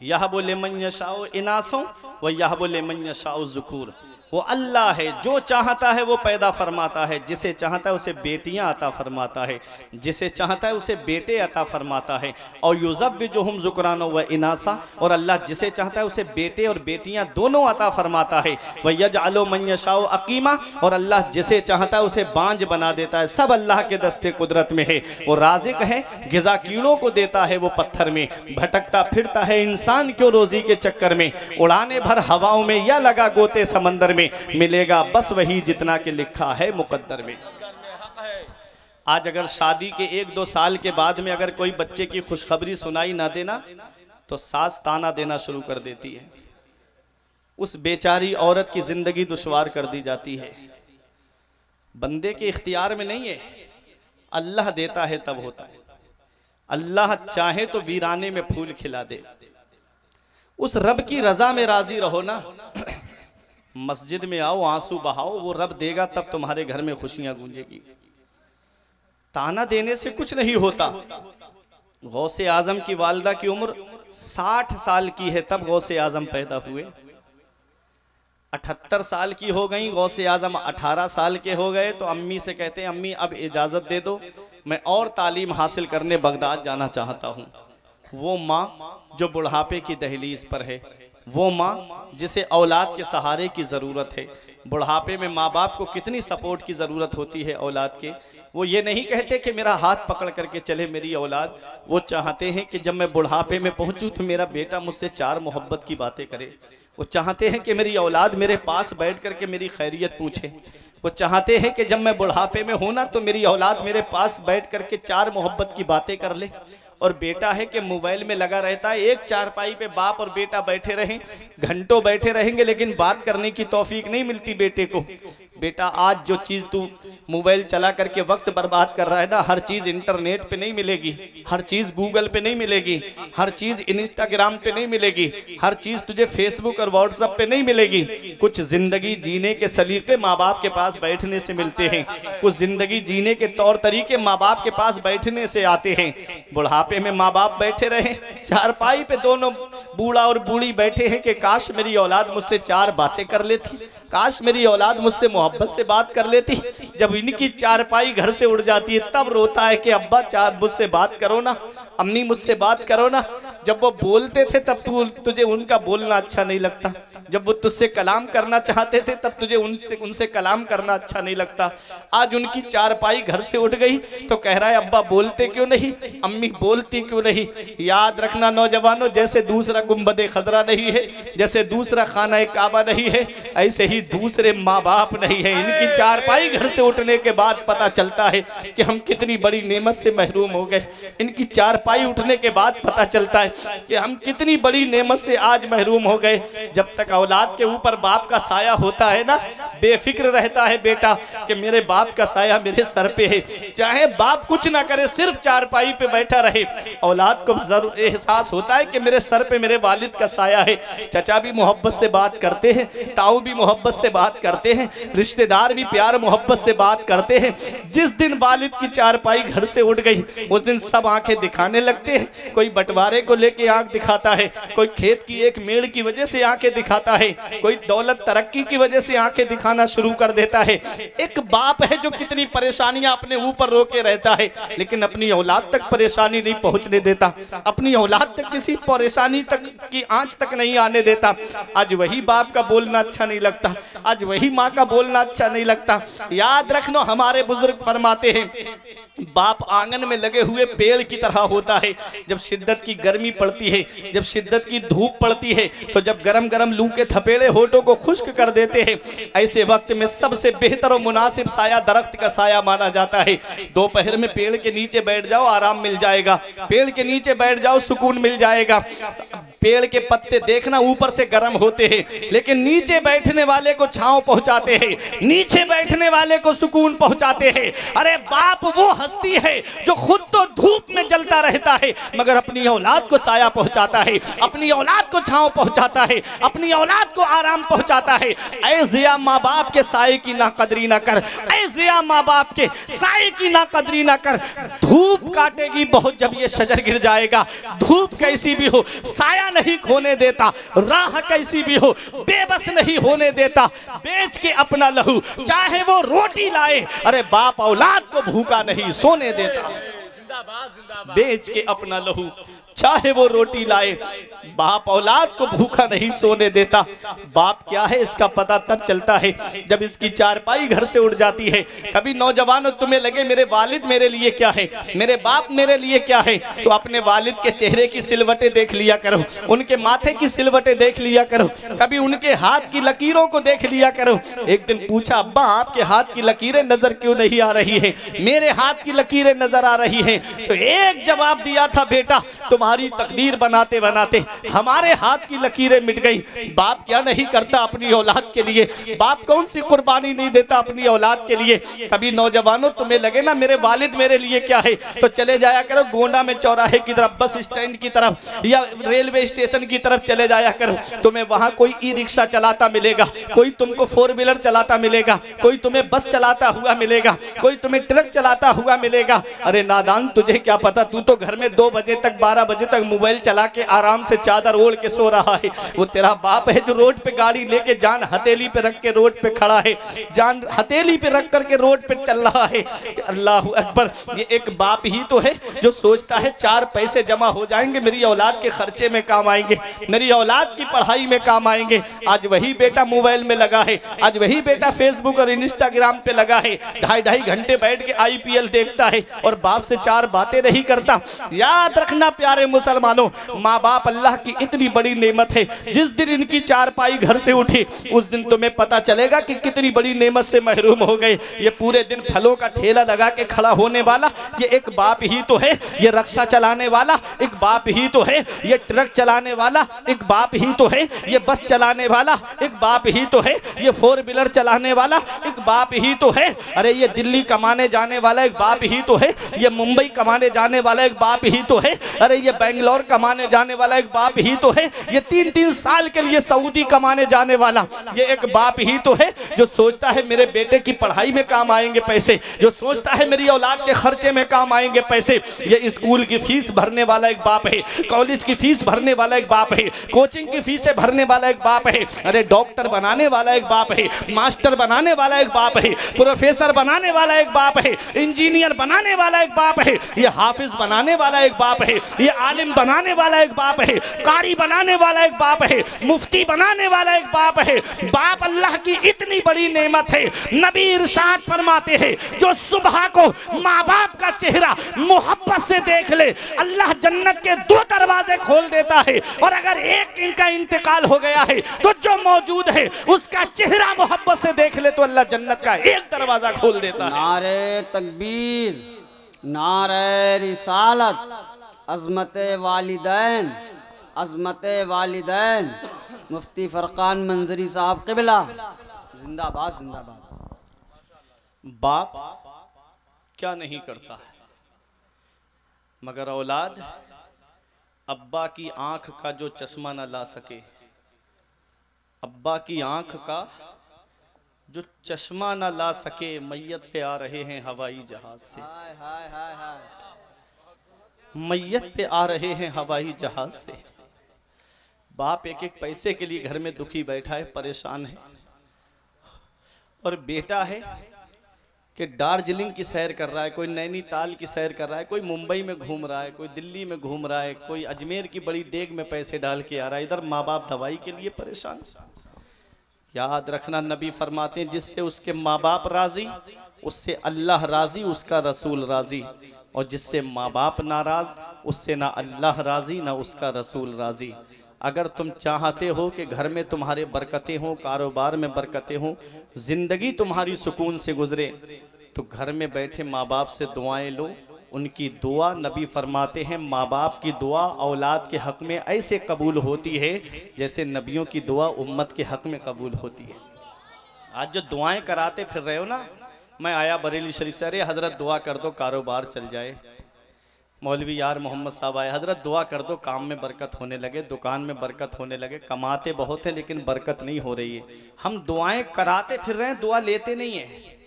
यहबु लिमन यशाउ इनासों व यहबु लिमन यशाउ ज़ुकूर। वो अल्लाह है जो चाहता है वो पैदा फरमाता है, जिसे चाहता है उसे बेटियां अता फरमाता है, जिसे चाहता है उसे बेटे अता फरमाता है। और युज़व्विजुहुम ज़ुकरान व इनासा, और अल्लाह जिसे चाहता है उसे बेटे और बेटियां दोनों अता फरमाता है। व यजअलु मन यशाउ अकीमा, और अल्लाह जिसे चाहता है उसे बांझ बना देता है। सब अल्लाह के दस्ते कुदरत में है। वो राज़िक है, ग़िज़ा कीड़ों को देता है वो पत्थर में। भटकता फिरता है इंसान क्यों रोज़ी के चक्कर में, उड़ाने भर हवाओं में या लगा गोते समंदर में, मिलेगा बस वही जितना के लिखा है मुकद्दर में। आज अगर शादी के 1-2 साल के बाद में अगर कोई बच्चे की खुशखबरी सुनाई ना देना तो सास ताना देना शुरू कर देती है। उस बेचारी औरत की जिंदगी दुश्वार कर दी जाती है। बंदे के इख्तियार में नहीं है, अल्लाह देता है तब होता है। अल्लाह चाहे तो वीराने में फूल खिला दे। उस रब की रजा में राजी रहो ना। मस्जिद में आओ, आंसू बहाओ, वो रब देगा तब तुम्हारे घर में खुशियां गूंजेगी। ताना देने से कुछ नहीं होता। गौसे आजम की वालदा की उम्र 60 साल की है तब गौसे आजम पैदा हुए। 78 साल की हो गई, गौसे आजम 18 साल के हो गए तो अम्मी से कहते हैं अम्मी अब इजाज़त दे दो, मैं और तालीम हासिल करने बगदाद जाना चाहता हूँ। वो माँ जो बुढ़ापे की दहलीज पर है, वो माँ जिसे औलाद के सहारे की ज़रूरत है। बुढ़ापे में माँ बाप को कितनी सपोर्ट की ज़रूरत होती है औलाद के। वो ये नहीं कहते कि मेरा हाथ पकड़ करके चले मेरी औलाद, वो चाहते हैं कि जब मैं बुढ़ापे में पहुँचूँ तो मेरा बेटा मुझसे 4 मोहब्बत की बातें करे। वो चाहते हैं कि मेरी औलाद मेरे पास बैठ करके मेरी खैरियत पूछे। वो चाहते हैं कि जब मैं बुढ़ापे में हूँ ना तो मेरी औलाद मेरे पास बैठ करके 4 मोहब्बत की बातें कर ले। और बेटा है कि मोबाइल में लगा रहता है। एक चारपाई पे बाप और बेटा बैठे रहें, घंटों बैठे रहेंगे, लेकिन बात करने की तौफीक नहीं मिलती बेटे को। बेटा आज जो चीज़ तू मोबाइल चला करके वक्त बर्बाद कर रहा है ना, हर चीज़ इंटरनेट पे नहीं मिलेगी, हर चीज़ गूगल पे नहीं मिलेगी, हर चीज़ इंस्टाग्राम पे नहीं मिलेगी, हर चीज़ तुझे फेसबुक और व्हाट्सएप पे नहीं मिलेगी। कुछ ज़िंदगी जीने के सलीके माँ बाप के पास बैठने से मिलते हैं, कुछ ज़िंदगी जीने के तौर तरीके माँ बाप के पास बैठने से आते हैं। बुढ़ापे में माँ बाप बैठे रहे, चारपाई पे दोनों बूढ़ा और बूढ़ी बैठे हैं कि काश मेरी औलाद मुझसे चार बातें कर लेती, काश मेरी औलाद मुझसे मोहब्बत से बात कर लेती। जब इनकी चारपाई घर से उड़ जाती है तब रोता है कि अब्बा चार मुझसे बात करो ना, अम्मी मुझसे बात करो ना। जब वो बोलते थे तब तुझे उनका बोलना अच्छा नहीं लगता, जब वो तुझसे कलाम करना चाहते थे तब तुझे उनसे कलाम करना अच्छा नहीं लगता। आज उनकी चारपाई घर से उठ गई तो कह रहा है अब्बा बोलते क्यों नहीं, अम्मी बोलती क्यों नहीं। याद रखना नौजवानों, जैसे दूसरा गुंबद खजरा नहीं है, जैसे दूसरा खाना काबा नहीं है, ऐसे ही दूसरे माँ बाप नहीं है। इनकी चारपाई घर से उठने के बाद पता चलता है कि हम कितनी बड़ी नेमत से महरूम हो गए। इनकी चारपाई उठने के बाद पता चलता है कि हम कितनी बड़ी नेमत से आज महरूम हो गए। जब तक औलाद के ऊपर बाप का साया होता है ना, बेफिक्र रहता है बेटा कि मेरे बाप का साया मेरे सर पे है, चाहे बाप कुछ ना करे, सिर्फ चारपाई पे बैठा रहे। औलाद को जरूर एहसास होता है कि मेरे सर पे मेरे वालिद का साया है। चचा भी मोहब्बत से बात करते हैं, ताऊ भी मोहब्बत से बात करते हैं, रिश्तेदार भी प्यार मोहब्बत से बात करते हैं। जिस दिन वालिद की चारपाई घर से उठ गई उस दिन सब आंखें दिखाने लगते हैं। कोई बंटवारे को लेके आंख दिखाता है, कोई खेत की एक मेड़ की वजह से आंखें दिखाता है, कोई दौलत तरक्की की वजह से आंखें दिखाना शुरू कर देता है। एक बाप है जो कितनी परेशानियां अपने ऊपर रोके रहता है, लेकिन अपनी औलाद तक परेशानी नहीं पहुंचने देता, अपनी औलाद तक किसी परेशानी तक की आंच तक नहीं आने देता। आज वही बाप का बोलना अच्छा नहीं लगता, आज वही माँ का बोलना अच्छा नहीं लगता। याद रखना, हमारे बुजुर्ग फरमाते हैं बाप आंगन में लगे हुए पेड़ की तरह होता है। जब शिद्दत की गर्मी पड़ती है, जब शिद्दत की धूप पड़ती है, तो जब गरम गरम लू के थपेड़े होठों को खुश्क कर देते हैं, ऐसे वक्त में सबसे बेहतर और मुनासिब साया दरख्त का साया माना जाता है। दोपहर में पेड़ के नीचे बैठ जाओ, आराम मिल जाएगा, पेड़ के नीचे बैठ जाओ, सुकून मिल जाएगा। पेड़ के पत्ते देखना ऊपर से गर्म होते हैं, लेकिन नीचे बैठने वाले को छांव पहुंचाते हैं, नीचे बैठने वाले को सुकून पहुंचाते हैं। अरे बाप वो हस्ती है जो खुद तो धूप में जलता रहता है मगर अपनी औलाद को साया पहुंचाता है, अपनी औलाद को छांव पहुंचाता है, अपनी औलाद को आराम पहुंचाता है। ऐ जिया माँ बाप के साये की ना कदरी ना कर, ऐ जिया माँ बाप के साये की ना कदरी ना कर। धूप काटेगी बहुत जब ये शजर गिर जाएगा, धूप कैसी भी हो साया नहीं खोने देता, राह कैसी भी हो बेबस नहीं होने देता। बेच के अपना लहू चाहे वो रोटी लाए, अरे बाप औलाद को भूखा नहीं सोने देता। बेच के अपना लहू चाहे वो रोटी लाए, बाप औलाद को भूखा नहीं सोने देता। बाप क्या है इसका पता तब चलता है जब इसकी चारपाई घर से उड़ जाती है। कभी नौजवानों तुम्हें लगे मेरे वालिद मेरे लिए क्या है, मेरे बाप मेरे लिए क्या है, तो अपने वालिद के चेहरे की सिलवटें देख लिया करो, उनके माथे की सिलवटें देख लिया करो, कभी उनके हाथ की लकीरों को देख लिया करो। एक दिन पूछा अब्बा आपके हाथ की लकीरें नजर क्यों नहीं आ रही है, मेरे हाथ की लकीरें नजर आ रही हैं। तो एक जवाब दिया था बेटा तुम्हारी तकदीर बनाते बनाते हमारे हाथ की लकीरें मिट गई। बाप क्या नहीं करता अपनी औलाद के लिए, बाप कौन सी कुर्बानी नहीं देता अपनी औलाद के लिए। कभी नौजवानों तुम्हें लगे ना मेरे वालिद मेरे लिए क्या है, तो चले जाया करो गोंडा में चौराहे की तरफ, बस स्टैंड की तरफ या रेलवे स्टेशन की तरफ चले जाया करो। तुम्हें वहां कोई ई रिक्शा चलाता मिलेगा, कोई तुमको 4 व्हीलर चलाता मिलेगा, कोई तुम्हें बस चलाता हुआ मिलेगा, कोई तुम्हें ट्रक चलाता हुआ मिलेगा। अरे नादान तुझे क्या पता, तू तो घर में 2 बजे तक 12 बजे तक मोबाइल चला के आराम से चादर ओढ़ के सो रहा है। वो तेरा बाप है जो रोड पे गाड़ी लेके जान हथेली पे रख के रोड पे खड़ा है, जान हथेली पे रख करके रोड पे चल रहा है। अल्लाह अकबर, ये एक बाप ही तो है जो सोचता है 4 पैसे जमा हो जाएंगे मेरी औलाद के खर्चे में काम आएंगे, मेरी औलाद की पढ़ाई में काम आएंगे। आज वही बेटा मोबाइल में लगा है, आज वही बेटा फेसबुक और इंस्टाग्राम पे लगा है, 2.5 घंटे बैठ के IPL देखता है और बाप से 4 बातें नहीं करता। याद रखना प्यारे प्यारे मुसलमानों, माँ बाप अल्लाह की इतनी बड़ी नेमत है। जिस दिन इनकी चारपाई घर से उठी उस दिन तुम्हें पता चलेगा कि कितनी बड़ी नेमत से महरूम हो गए। ये पूरे दिन फलों का ठेला लगा के खड़ा होने वाला ये एक बाप ही तो है, ये रक्षा चलाने वाला एक बाप ही तो है, ये ट्रक चलाने वाला एक बाप ही तो है, ये बस चलाने वाला एक बाप ही तो है, ये 4 व्हीलर चलाने वाला एक बाप ही तो है। अरे ये दिल्ली कमाने जाने वाला एक बाप ही तो है, ये मुंबई कमाने जाने वाला एक बाप ही तो है, अरे ये बेंगलोर कमाने जाने वाला एक बाप ही तो है, ये 3-3 साल के लिए सऊदी कमाने जाने वाला ये एक बाप ही तो है, जो सोचता है मेरे बेटे की पढ़ाई में काम आएंगे पैसे, जो सोचता है मेरी औलाद के खर्चे में काम आएंगे पैसे। ये स्कूल की फीस भरने वाला एक बाप है, कॉलेज की फीस भरने वाला एक बाप है, कोचिंग की फीसें भरने वाला एक बाप है, अरे डॉक्टर बनाने वाला एक बाप है, मास्टर बनाने वाला एक बाप है, प्रोफेसर बनाने वाला एक बाप है, इंजीनियर बनाने वाला एक बाप है, ये हाफिज बनाने वाला एक बाप है, ये आलिम बनाने वाला एक बाप है, कारी बनाने वाला एक बाप है, मुफ्ती बनाने वाला एक बाप है। बाप अल्लाह की इतनी बड़ी नेमत है। नबी इरशाद फरमाते हैं जो सुबह को माँ बाप का चेहरा मोहब्बत से देख ले अल्लाह जन्नत के 2 दरवाजे खोल देता है, और अगर एक इनका इंतकाल हो गया है तो जो मौजूद है उसका चेहरा मोहब्बत से देख ले तो अल्लाह जन्नत का एक दरवाजा खोल देता है। नारे तकबीर, नारे रिसालत, अज़मत वालिदैन, अज़मत वालिदैन, मुफ्ती फरकान मंजरी साहब क़िबला जिंदाबाद जिंदाबाद। बाप क्या नहीं करता है मगर औलाद अब्बा की आंख का जो चश्मा न ला सके, अब्बा की आंख का जो चश्मा न ला सके, मैयत पे आ रहे हैं हवाई जहाज से, हाय हाय हाय हाय, मैयत पे आ रहे हैं हवाई जहाज से। बाप एक एक पैसे के लिए घर में दुखी बैठा है, परेशान है, और बेटा है कि दार्जिलिंग की सैर कर रहा है, कोई नैनीताल की सैर कर रहा है, कोई मुंबई में घूम रहा है, कोई दिल्ली में घूम रहा है, कोई अजमेर की बड़ी डेग में पैसे डाल के आ रहा है, इधर माँ बाप दवाई के लिए परेशान। याद रखना नबी फरमाते हैं जिससे उसके माँ बाप राजी उससे अल्लाह राजी, उसका रसूल राजी, और जिससे माँ बाप नाराज उससे ना अल्लाह राजी ना उसका रसूल राजी। अगर तुम चाहते हो कि घर में तुम्हारे बरकतें हों, कारोबार में बरकतें हों, जिंदगी तुम्हारी सुकून से गुजरे, तो घर में बैठे माँ बाप से दुआएं लो। उनकी दुआ नबी फरमाते हैं माँ बाप की दुआ औलाद के हक में ऐसे कबूल होती है जैसे नबियों की दुआ उम्मत के हक में कबूल होती है। आज जो दुआएं कराते फिर रहे हो ना, मैं आया बरेली शरीफ से, अरे हजरत दुआ कर दो कारोबार चल जाए, मौलवी यार मोहम्मद साहब आए, हजरत दुआ कर दो काम में बरकत होने लगे, दुकान में बरकत होने लगे। कमाते बहुत हैं लेकिन बरकत नहीं हो रही है। हम दुआएं कराते फिर रहे हैं, दुआ लेते नहीं हैं।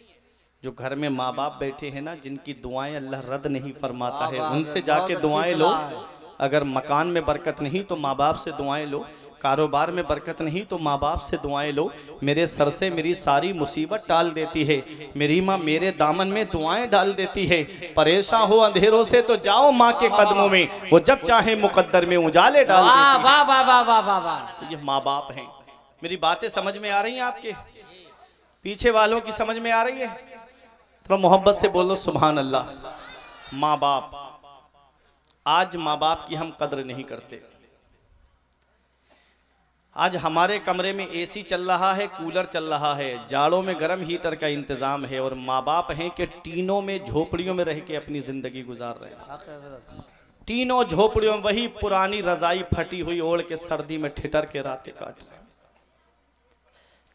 जो घर में माँ बाप बैठे हैं ना, जिनकी दुआएं अल्लाह रद्द नहीं फरमाता है, उनसे जाके दुआएं लो। अगर मकान में बरकत नहीं तो माँ बाप से दुआएं लो, कारोबार में बरकत नहीं तो माँ बाप से दुआएं लो। मेरे सर से मेरी सारी मुसीबत टाल देती है, मेरी माँ मेरे दामन में दुआएं डाल देती है। परेशान हो अंधेरों से तो जाओ माँ के कदमों में, वो जब चाहे मुकद्दर में उजाले डाल देती है। वाह वाह वाह वाह वाह वाह। ये माँ बाप हैं। मेरी बातें समझ में आ रही हैं? आपके पीछे वालों की समझ में आ रही है? थोड़ा मोहब्बत से बोलो सुभान अल्लाह। माँ बाप, आज माँ बाप की हम कद्र नहीं करते। आज हमारे कमरे में एसी चल रहा है, कूलर चल रहा है, जाड़ों में गर्म हीटर का इंतजाम है, और माँ बाप हैं कि टीनों में झोपड़ियों में रह के अपनी जिंदगी गुजार रहे हैं। तीनों झोपड़ियों में वही पुरानी रजाई फटी हुई ओढ़ के सर्दी में ठिठर के रातें काट रहे हैं।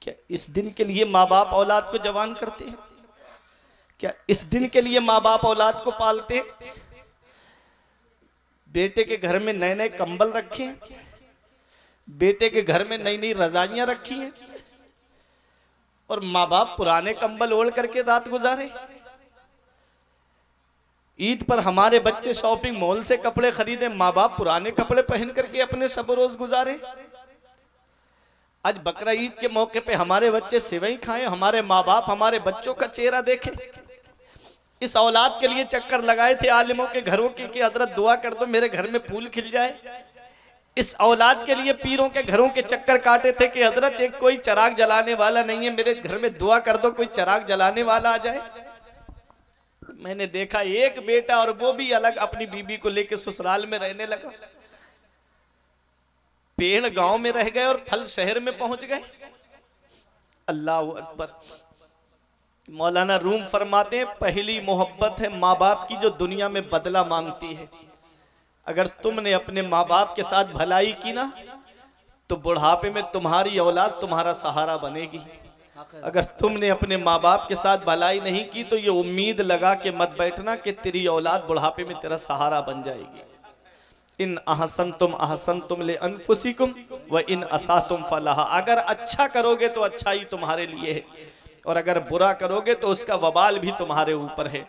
क्या इस दिन के लिए माँ बाप औलाद को जवान करते हैं? क्या इस दिन के लिए माँ बाप औलाद को पालते हैं? बेटे के घर में नए नए कंबल रखे हैं, बेटे के घर में नई नई रजाइयां रखी हैं, और माँ बाप पुराने कंबल ओढ़ करके रात गुजारे। ईद पर हमारे बच्चे शॉपिंग मॉल से कपड़े खरीदे, माँ बाप पुराने कपड़े पहन करके अपने सब रोज गुजारे। आज बकरा ईद के मौके पे हमारे बच्चे सेवई खाएं, हमारे माँ बाप हमारे बच्चों का चेहरा देखें। इस औलाद के लिए चक्कर लगाए थे आलिमों के घरों के कि हजरत दुआ कर दो मेरे घर में फूल खिल जाए। इस औलाद के लिए पीरों के घरों के चक्कर काटे थे कि हजरत एक कोई चिराग जलाने वाला नहीं है, मेरे घर में दुआ कर दो कोई चिराग जलाने वाला आ जाए। मैंने देखा एक बेटा और वो भी अलग अपनी बीबी को लेकर ससुराल में रहने लगा। पेड़ गांव में रह गए और फल शहर में पहुंच गए। अल्लाह अकबर। मौलाना रूम फरमाते हैं पहली मोहब्बत है माँ बाप की जो दुनिया में बदला मांगती है। अगर तुमने अपने माँ बाप के साथ भलाई की ना तो बुढ़ापे में तुम्हारी औलाद तुम्हारा सहारा बनेगी। अगर तुमने अपने माँ बाप के साथ भलाई नहीं की तो ये उम्मीद लगा के मत बैठना कि तेरी औलाद बुढ़ापे में तेरा सहारा बन जाएगी। इन अहसनतुम ले अनफुसिकुम व इन असातुम फलाहा। अगर अच्छा करोगे तो अच्छा ही तुम्हारे लिए है और अगर बुरा करोगे तो उसका वबाल भी तुम्हारे ऊपर है।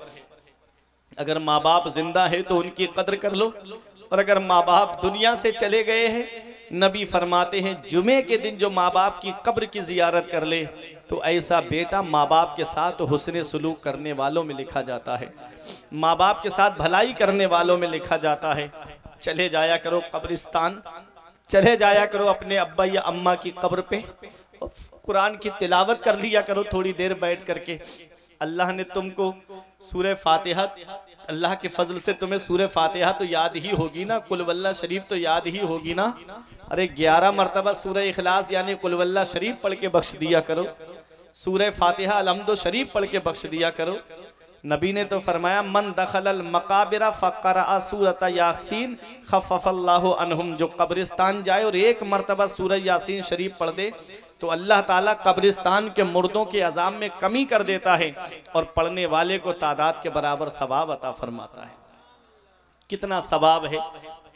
अगर माँ बाप जिंदा है तो उनकी कद्र कर लो और अगर माँ बाप दुनिया से चले गए हैं, नबी फरमाते हैं जुमे के दिन जो माँ बाप की कब्र की जियारत कर ले तो ऐसा बेटा माँ बाप के साथ हुस्ने सुलूक करने वालों में लिखा जाता है, माँ बाप के साथ भलाई करने वालों में लिखा जाता है। चले जाया करो कब्रिस्तान, चले जाया करो अपने अब्बा या अम्मा की कब्र पे, कुरान की तिलावत कर लिया करो थोड़ी देर बैठ करके। अल्लाह ने तुमको सूरह फातिहा, अल्लाह के फजल से तुम्हें सूरह फातिहा तो याद ही होगी ना, कुल वल्लाह शरीफ तो याद ही होगी ना। अरे 11 मरतबा सूरह इखलास यानी कुल वल्लाह शरीफ पढ़ के बख्श दिया करो, सूरह फातिहा अलहम्दु शरीफ पढ़ के बख्श दिया करो। नबी ने तो फरमाया मन दखलल मकाबिरा फ़क़रा सूरत यासीन खफ़फ़ल्लाहु अन्हुम। जो कब्रिस्तान जाए और एक मरतबा सूरह यासीन शरीफ पढ़ दे तो अल्लाह ताला कब्रिस्तान के मुर्दों के अज़ाब में कमी कर देता है और पढ़ने वाले को तादाद के बराबर सवाब अता फरमाता है। कितना सवाब है।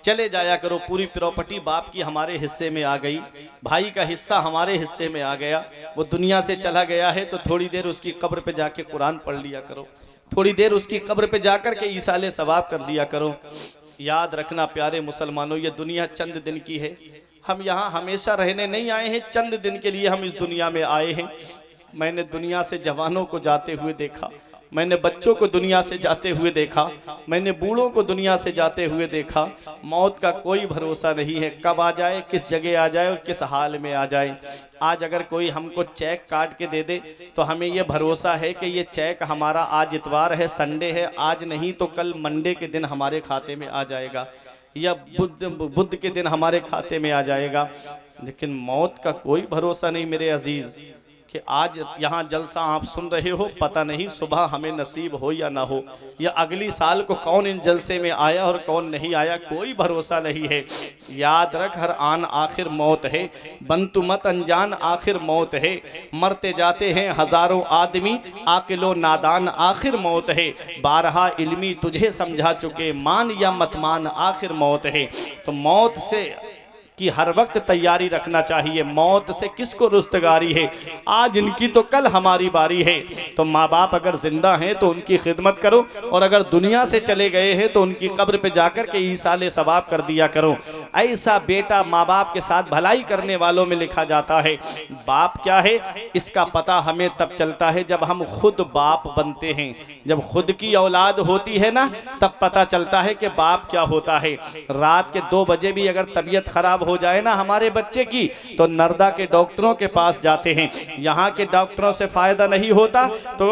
चले जाया करो। पूरी प्रॉपर्टी बाप की हमारे हिस्से में आ गई, भाई का हिस्सा हमारे हिस्से में आ गया, वो दुनिया से चला गया है तो थोड़ी देर उसकी कब्र पे जाके कुरान पढ़ लिया करो, थोड़ी देर उसकी कब्र पे जाकर के ईसाले सवाब कर लिया करो। याद रखना प्यारे मुसलमानों, ये दुनिया चंद दिन की है। हम यहाँ हमेशा रहने नहीं आए हैं, चंद दिन के लिए हम इस दुनिया में आए हैं। मैंने दुनिया से जवानों को जाते हुए देखा, मैंने बच्चों को दुनिया से जाते हुए देखा, मैंने बूढ़ों को दुनिया से जाते हुए देखा। मौत का कोई भरोसा नहीं है, कब आ जाए, किस जगह आ जाए और किस हाल में आ जाए। आज अगर कोई हमको चेक काट के दे दे तो हमें ये भरोसा है कि ये चेक हमारा आज इतवार है, संडे है, आज नहीं तो कल मंडे के दिन हमारे खाते में आ जाएगा या बुध के दिन हमारे खाते में आ जाएगा। लेकिन मौत का कोई भरोसा नहीं मेरे अजीज कि आज यहाँ जलसा आप सुन रहे हो, पता नहीं सुबह हमें नसीब हो या ना हो, या अगली साल को कौन इन जलसे में आया और कौन नहीं आया, कोई भरोसा नहीं है। याद रख हर आन आखिर मौत है, बंतु मत अनजान आखिर मौत है। मरते जाते हैं हजारों आदमी, आकिलो नादान आखिर मौत है। बारहा इल्मी तुझे समझा चुके, मान या मत मान आखिर मौत है। तो मौत से कि हर वक्त तैयारी रखना चाहिए। मौत से किसको रुस्तगारी है, आज इनकी तो कल हमारी बारी है। तो माँ बाप अगर जिंदा हैं तो उनकी खिदमत करो और अगर दुनिया से चले गए हैं तो उनकी कब्र पे जाकर के ईसाले सवाब कर दिया करो। ऐसा बेटा माँ बाप के साथ भलाई करने वालों में लिखा जाता है। बाप क्या है इसका पता हमें तब चलता है जब हम खुद बाप बनते हैं। जब खुद की औलाद होती है ना तब पता चलता है कि बाप क्या होता है। रात के 2 बजे भी अगर तबीयत खराब हो जाए ना हमारे बच्चे की तो नर्दा के डॉक्टरों के पास जाते हैं। यहाँ के डॉक्टरों से फायदा नहीं होता तो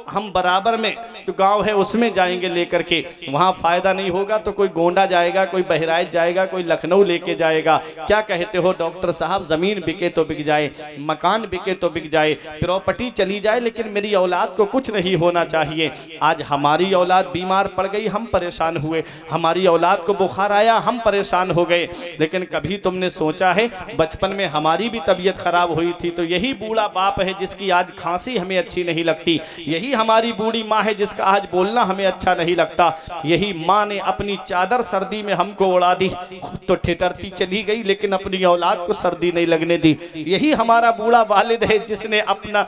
हम बराबर में जो गांव है उसमें जाएंगे लेकर के, वहाँ फायदा नहीं होगा तो कोई गोंडा जाएगा, कोई बहराइच जाएगा, कोई लखनऊ लेके जाएगा। क्या कहते हो डॉक्टर साहब, जमीन बिके तो बिक जाए, मकान बिके तो बिक जाए, प्रॉपर्टी चली जाए, लेकिन मेरी औलाद को कुछ नहीं होना चाहिए। आज हमारी औलाद बीमार पड़ गई, हम परेशान हुए, हमारी औलाद को बुखार आया, हम परेशान हो गए। लेकिन कभी तुमने सोचा है बचपन में हमारी भी तबीयत खराब हुई थी तो यही बूढ़ा बाप है जिसकी आज खांसी हमें अच्छी नहीं लगती, यही हमारी बूढ़ी माँ है जिसका आज बोलना हमें अच्छा नहीं लगता। यही माँ ने अपनी चादर सर्दी में हमको उड़ा दी, खुद तो ठिठुरती चली गई लेकिन अपनी औलाद को सर्दी नहीं लगने दी। यही हमारा बूढ़ा वालिद है जिसने अपना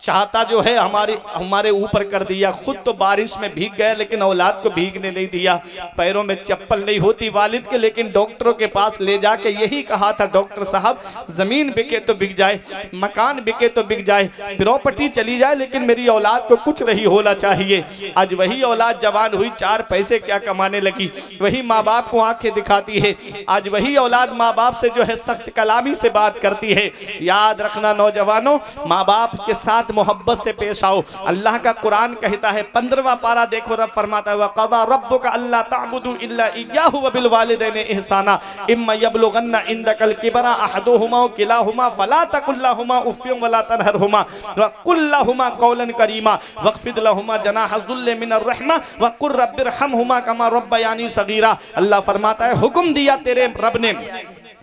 चाहता जो है हमारे ऊपर कर दिया, खुद तो बारिश में भीग गया लेकिन औलाद को भीगने नहीं दिया। पैरों में चप्पल नहीं होती वालिद के, लेकिन डॉक्टरों के पास ले जाके यही कहा था डॉक्टर साहब जमीन बिके तो बिक जाए, मकान बिके तो बिक जाए, प्रॉपर्टी चली जाए, लेकिन मेरी औलाद को कुछ नहीं होना चाहिए। आज वही औलाद जवान हुई, 4 पैसे क्या कमाने लगी, वही माँ बाप को आंखें दिखाती है। आज वही औलाद माँ बाप से जो है सख्त कलामी से बात करती है। याद रखना नौजवानों, माँ बाप के साथ साथ मोहब्बत से पेश आओ। अल्लाह का कुरान कहता है 15वां पारा देखो, रब फरमाता है वक़ज़ा रब्बुका अल्ला तअबुदू इल्ला इय्याहु व बिल वालिदैनि इहसाना इम्मा यबलुगन्ना इंदकल किबरा अहदुहुमा व किलाहुमा फला तकुल लहुमा उफ़्फ़िन वला तनहरहुमा व कुल लहुमा कौलन करीमा वख़्फ़िद लहुमा जनाह ज़ुल्ल मिनर रहमा व कुर रब्बिरहमहुमा कमा रब्बयानी सगीरा। अल्लाह फरमाता है हुक्म दिया तेरे रब ने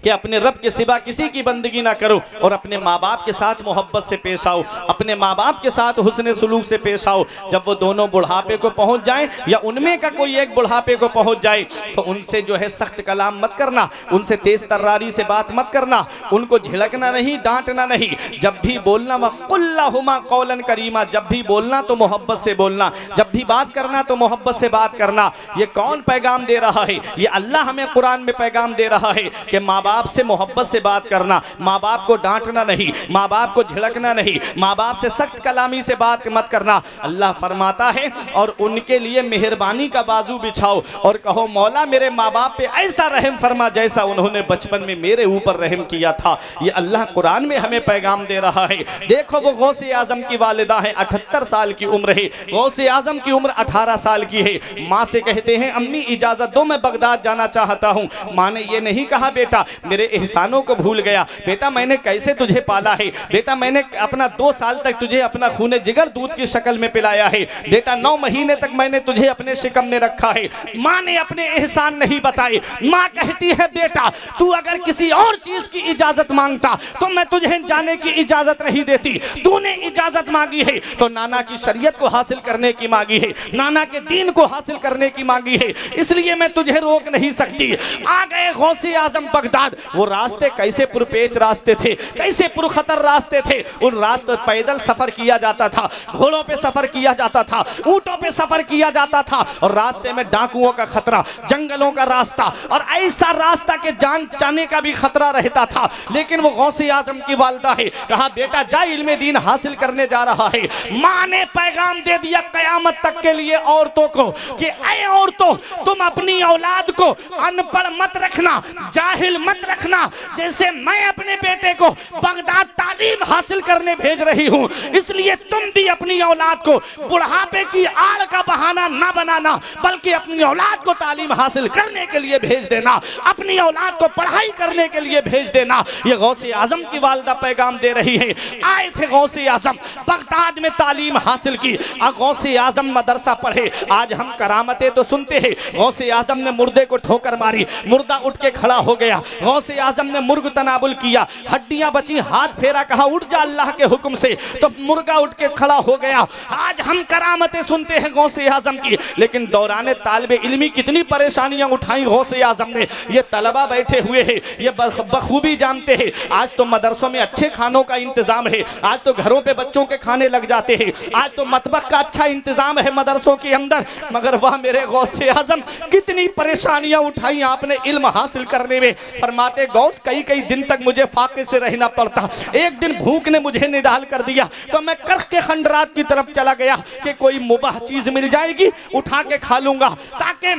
कि अपने रब के सिवा किसी की बंदगी ना करो और अपने माँ बाप के साथ मोहब्बत से पेश आओ, अपने माँ बाप के साथ हुस्न सुलूक से पेश आओ। जब वो दोनों बुढ़ापे को पहुँच जाएं या उनमें का कोई एक बुढ़ापे को पहुँच जाए तो उनसे जो है सख्त कलाम मत करना, उनसे तेज तर्रारी से बात मत करना, उनको झिड़कना नहीं, डांटना नहीं। जब भी बोलना वक़ुल लहुमा कौलन करीमा, जब भी बोलना तो मोहब्बत से बोलना, जब भी बात करना तो मोहब्बत से बात करना। ये कौन पैगाम दे रहा है? ये अल्लाह हमें कुरान में पैगाम दे रहा है कि माँ बाप से मोहब्बत से बात करना, माँ बाप को डांटना नहीं, माँ बाप को झिड़कना नहीं, माँ बाप से सख्त कलामी से बात मत करना। अल्लाह फरमाता है और उनके लिए मेहरबानी का बाजू बिछाओ और कहो मौला मेरे माँ बाप पे ऐसा रहम फरमा जैसा उन्होंने बचपन में मेरे ऊपर रहम किया था। ये अल्लाह कुरान में हमें पैगाम दे रहा है। देखो वो गौसे आजम की वालिदा है, 78 साल की उम्र है, गौसे आजम की उम्र 18 साल की है। माँ से कहते हैं अम्मी इजाजत दो मैं बगदाद जाना चाहता हूँ। माँ ने ये नहीं कहा बेटा मेरे एहसानों को भूल गया, बेटा मैंने कैसे तुझे पाला है, बेटा मैंने अपना 2 साल तक तुझे अपना खूने जिगर दूध की शक्ल में पिलाया है, बेटा 9 महीने तक मैंने तुझे अपने शिकम में रखा है। माँ ने अपने एहसान नहीं बताए। माँ कहती है बेटा तू अगर किसी और चीज की इजाजत मांगता तो मैं तुझे जाने की इजाजत नहीं देती, तूने इजाजत मांगी है तो नाना की शरीयत को हासिल करने की मांगी है, नाना के दीन को हासिल करने की मांगी है, इसलिए मैं तुझे रोक नहीं सकती। आ गए गौसे आजम बगदाद। वो रास्ते कैसे पुरपेच रास्ते थे, कैसे पुरखतर रास्ते थे। उन रास्तों पैदल सफर किया जाता था, घोड़ों पे सफर किया जाता था, ऊंटों पे सफर किया जाता था और रास्ते में डाकुओं का खतरा, जंगलों का रास्ता और ऐसा रास्ता के जान जाने का भी खतरा रहता था। लेकिन वो गौसे आजम की वालिदा है, कहा बेटा जा इल्मे दीन हासिल करने जा रहा है। माँ ने पैगाम दे दिया कयामत तक के लिए औरतों को कि ऐ औरतों तुम अपनी औलाद को अनपढ़ मत रखना, जाहिल मत रखना। जैसे मैं अपने बेटे को बगदाद तालीम हासिल करने भेज रही हूँ, इसलिए तुम भी अपनी औलाद को बुढ़ापे की आड़ का बहाना ना बनाना, बल्कि अपनी औलाद को तालीम हासिल करने के लिए भेज देना, अपनी औलाद को पढ़ाई करने के लिए भेज देना। ये गौसे आजम की वालिदा पैगाम दे रही है। आए थे गौसे आजम, बगदाद में तालीम हासिल की, गौसे आजम मदरसा पढ़े। आज हम करामतें तो सुनते हैं, गौसे आजम ने मुर्दे को ठोकर मारी, मुर्दा उठ के खड़ा हो गया। गौसे आजम ने मुर्ग तनाबुल किया, हड्डियां बची, हाथ फेरा, कहा उठ जा अल्लाह के हुक्म से, तो मुर्गा उठ के खड़ा हो गया। आज हम करामतें सुनते हैं गौसे आजम की, लेकिन दौरान तालिबे इल्मी कितनी परेशानियां उठाई गौसे आजम ने। ये तलबा बैठे हुए हैं, ये बखूबी जानते हैं। आज तो मदरसों में अच्छे खानों का इंतजाम है, आज तो घरों पे बच्चों के खाने लग जाते हैं, आज तो मतबख का अच्छा इंतजाम है मदरसों के अंदर। मगर वह मेरे गौसे आजम कितनी परेशानियां उठाई आपने इल्म हासिल करने में। फरमाते गौस कई कई दिन तक मुझे फाके से रहना पड़ता, एक दिन भूख ने मुझे निडाल कर दिया तो मैं कर्क के खंडरात की तरफ चला गया कि कोई मुबाह चीज मिल जाएगी उठा के खा लूंगा, ताकि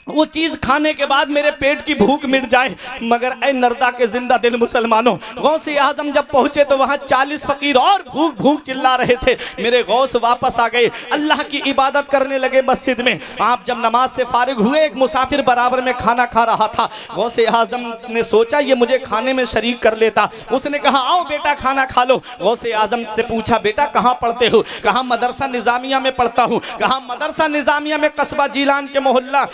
वो चीज खाने के बाद मेरे पेट की भूख मिट जाए। मगर ऐ नर्दा के जिंदा दिल मुसलमानों, गौसे आजम जब पहुंचे तो वहां 40 फकीर और भूख भूख चिल्ला रहे थे। मेरे गौस वापस आ गए, अल्लाह की इबादत करने लगे मस्जिद में। आप जब नमाज से फारिग हुए, एक मुसाफिर बराबर में खाना खा रहा था। गौसे आजम ने सोचा ये मुझे खाने में शरीक कर लेता। उसने कहा आओ बेटा खाना खा लो। गौसे आजम से पूछा बेटा कहाँ पढ़ते हो? कहा मदरसा निजामिया में पढ़ता हूँ। कहा मदरसा निजामिया में कस्बा जीलान के मोहल्ला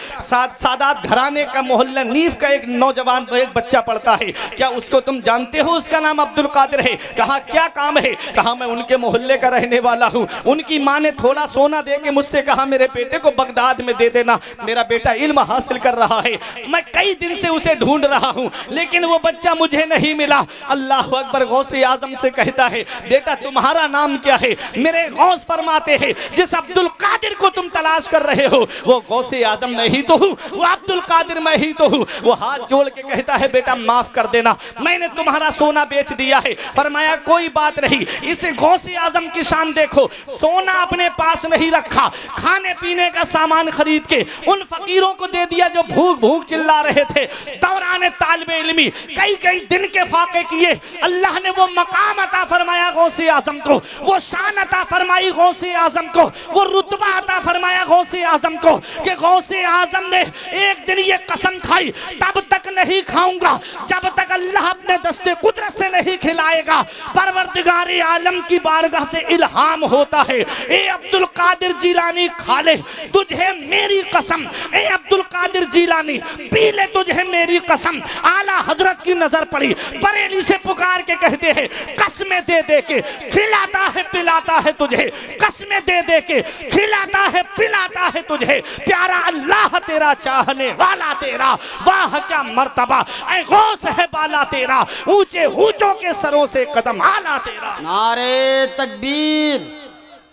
सादात घराने का मोहल्ला नीफ का एक नौजवान एक बच्चा पढ़ता है, क्या उसको तुम जानते हो? उसका नाम अब्दुल कादिर है। कहा क्या काम है? कहा मैं उनके मोहल्ले का रहने वाला हूँ। उनकी माँ ने थोड़ा सोना दे के मुझसे कहा मेरे बेटे को बगदाद में दे देना, मेरा बेटा इल्म हासिल कर रहा है। मैं कई दिन से उसे ढूंढ रहा हूँ लेकिन वो बच्चा मुझे नहीं मिला। अल्लाह अकबर। गौसे आजम से कहता है बेटा तुम्हारा नाम क्या है? मेरे गौस फरमाते हैं जिस अब्दुल कादिर को तुम तलाश कर रहे हो वो गौसे आजम नहीं तो हूँ, वो अब्दुल कादिर मैं ही तो हूँ। वो हाथ जोड़ के कहता है बेटा माफ कर देना, मैंने तुम्हारा सोना बेच दिया है। फरमाया कोई बात नहीं। इसे गौसे आजम की शान देखो, सोना अपने पास नहीं रखा, खाने पीने का सामान खरीद के उन फकीरों को दे दिया जो भूख भूख चिल्ला रहे थे। दौरान तालिबे इल्मी कई कई दिन के फाके किए, अल्लाह ने वो मकाम अता फरमाया गौसे आजम को, वो शान अता फरमाई गौसे आजम को, वो रुतबा अता फरमाया गौसे आजम को कि गौसे आजम ने एक दिन ये कसम खाई, तब तक नहीं खाऊंगा जब तक अल्लाह अपने दस्ते कुदरत से नहीं खिलाएगा। परवरदिगार आलम की बारगाह से इल्हाम होता है, ए अब्दुल कादिर जिलानी खा ले तुझे मेरी कसम, ए अब्दुल कादिर जिलानी पी ले तुझे मेरी कसम। आला हजरत की नजर पड़ी, बरेली से पुकार के कहते हैं कसमें दे दे के खिलाता है पिलाता है तुझे, कसमें दे दे के खिलाता है पिलाता है तुझे। प्यारा अल्लाह तेरा, चाहने वाला तेरा, वाह क्या मर्तबा, ऐ गौस है बाला तेरा, ऊंचे ऊंचों के सरों से कदम आला तेरा। नारे तकबीर,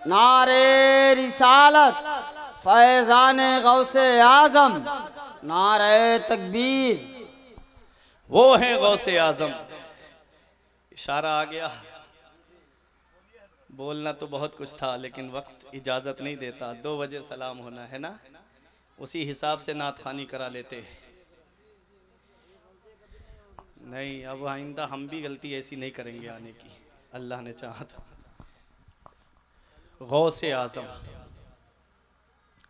नारे रिसालत, फैजान गौसे आजम, नारे तकबीर। वो है गौसे आजम। इशारा आ गया, बोलना तो बहुत कुछ था लेकिन वक्त इजाजत नहीं देता। 2 बजे सलाम होना है ना, उसी हिसाब से नात खानी करा लेते। नहीं, अब आइंदा हम भी गलती ऐसी नहीं करेंगे आने की, अल्लाह ने चाहा था। गौसे आजम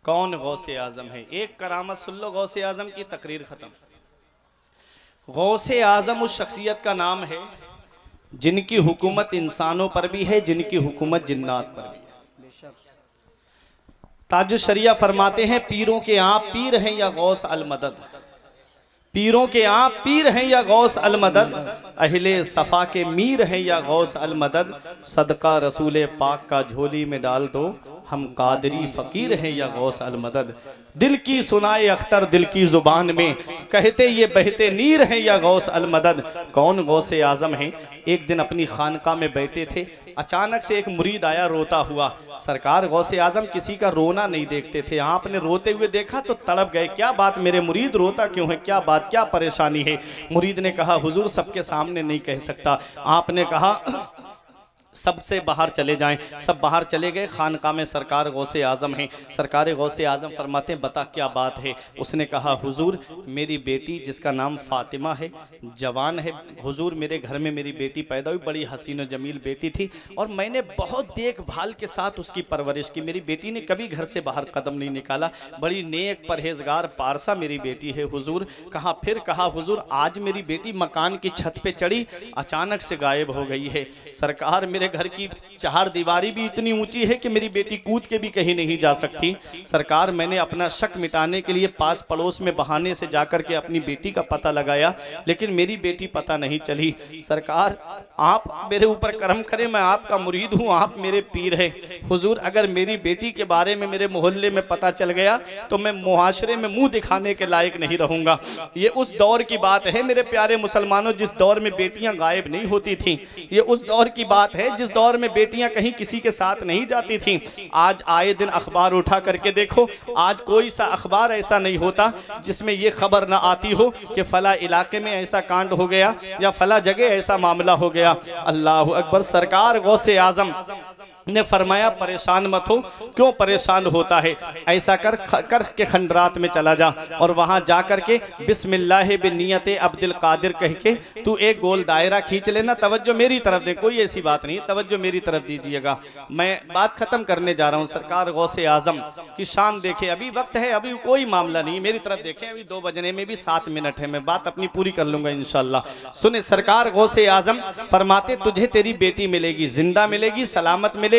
कौन गौसे आजम है? एक करामत सुन लो, गौसे आजम की तकरीर खत्म। गौसे आजम उस शख्सियत का नाम है जिनकी हुकूमत इंसानों पर भी है, जिनकी हुकूमत जिन्नात पर भी है। ताजुश शरिया फरमाते हैं पीरों के आप पीर हैं या गौस अल मदद, पीरों के आप पीर हैं या गौस अल मदद, अहले सफ़ा के मीर हैं या गौस अल मदद, सदका रसूल पाक का झोली में डाल दो, हम कादरी फ़कीर हैं या गौस अल मदद। दिल की सुनाए अख्तर दिल की ज़ुबान में, कहते ये बहते नीर हैं या गौस अल मदद। कौन गौसे आज़म हैं? एक दिन अपनी खानका में बैठे थे, अचानक से एक मुरीद आया रोता हुआ। सरकार गौसे आज़म किसी का रोना नहीं देखते थे, आपने रोते हुए देखा तो तड़प गए, क्या बात मेरे मुरीद रोता क्यों है, क्या बात क्या परेशानी है? मुरीद ने कहा हुजूर सबके सामने नहीं कह सकता। आपने कहा सबसे बाहर चले जाएं। सब बाहर चले गए, खानका में सरकार गौसे आज़म हैं। सरकार गौसे आज़म फरमाते हैं बता क्या बात है? उसने कहा हुजूर मेरी बेटी जिसका नाम फ़ातिमा है, जवान है हुजूर, मेरे घर में मेरी बेटी पैदा हुई, बड़ी हसीन व जमील बेटी थी और मैंने बहुत देखभाल के साथ उसकी परवरिश की। मेरी बेटी ने कभी घर से बाहर कदम नहीं निकाला, बड़ी नेक परहेजगार पारसा मेरी बेटी है हुजूर। कहा फिर? कहा हुजूर आज मेरी बेटी मकान की छत पे चढ़ी, अचानक से गायब हो गई है। सरकार मेरे घर की 4 दीवारी भी इतनी ऊंची है कि मेरी बेटी कूद के भी कहीं नहीं जा सकती। सरकार मैंने अपना शक मिटाने के लिए पास पड़ोस में बहाने से जाकर के अपनी बेटी का पता लगाया, लेकिन मेरी बेटी पता नहीं चली। सरकार आप मेरे ऊपर करम करें, मैं आपका मुरीद हूँ, आप मेरे पीर हैं। हुजूर अगर मेरी बेटी के बारे में मेरे मोहल्ले में पता चल गया तो मैं मुआशरे में मुंह दिखाने के लायक नहीं रहूँगा। ये उस दौर की बात है मेरे प्यारे मुसलमानों, जिस दौर में बेटियां गायब नहीं होती थीं। ये उस दौर की बात है जिस दौर में बेटियां कहीं किसी के साथ नहीं जाती थीं। आज आए दिन अखबार उठा करके देखो, आज कोई सा अखबार ऐसा नहीं होता जिसमें ये खबर ना आती हो कि फला इलाके में ऐसा कांड हो गया या फला जगह ऐसा मामला हो गया। अल्लाह अकबर। सरकार गौसे आजम ने फरमाया परेशान मत हो। क्यों परेशान होता है? ऐसा कर के खंडरात में चला जा और वहां जा कर के बिस्मिल्लाह बिनियत अब्दुल कादिर कह के तू एक गोल दायरा खींच लेना। तवज्जो मेरी तरफ दे, कोई ऐसी बात नहीं, तवज्जो मेरी तरफ दीजिएगा। मैं बात खत्म करने जा रहा हूँ। सरकार गौसे आजम की शान देखे, अभी वक्त है, अभी कोई मामला नहीं, मेरी तरफ देखें, अभी 2 बजने में भी 7 मिनट है, मैं बात अपनी पूरी कर लूंगा इंशाल्लाह। सुने सरकार गौसे आजम फरमाते तुझे तेरी बेटी मिलेगी, जिंदा मिलेगी, सलामत मिलेगी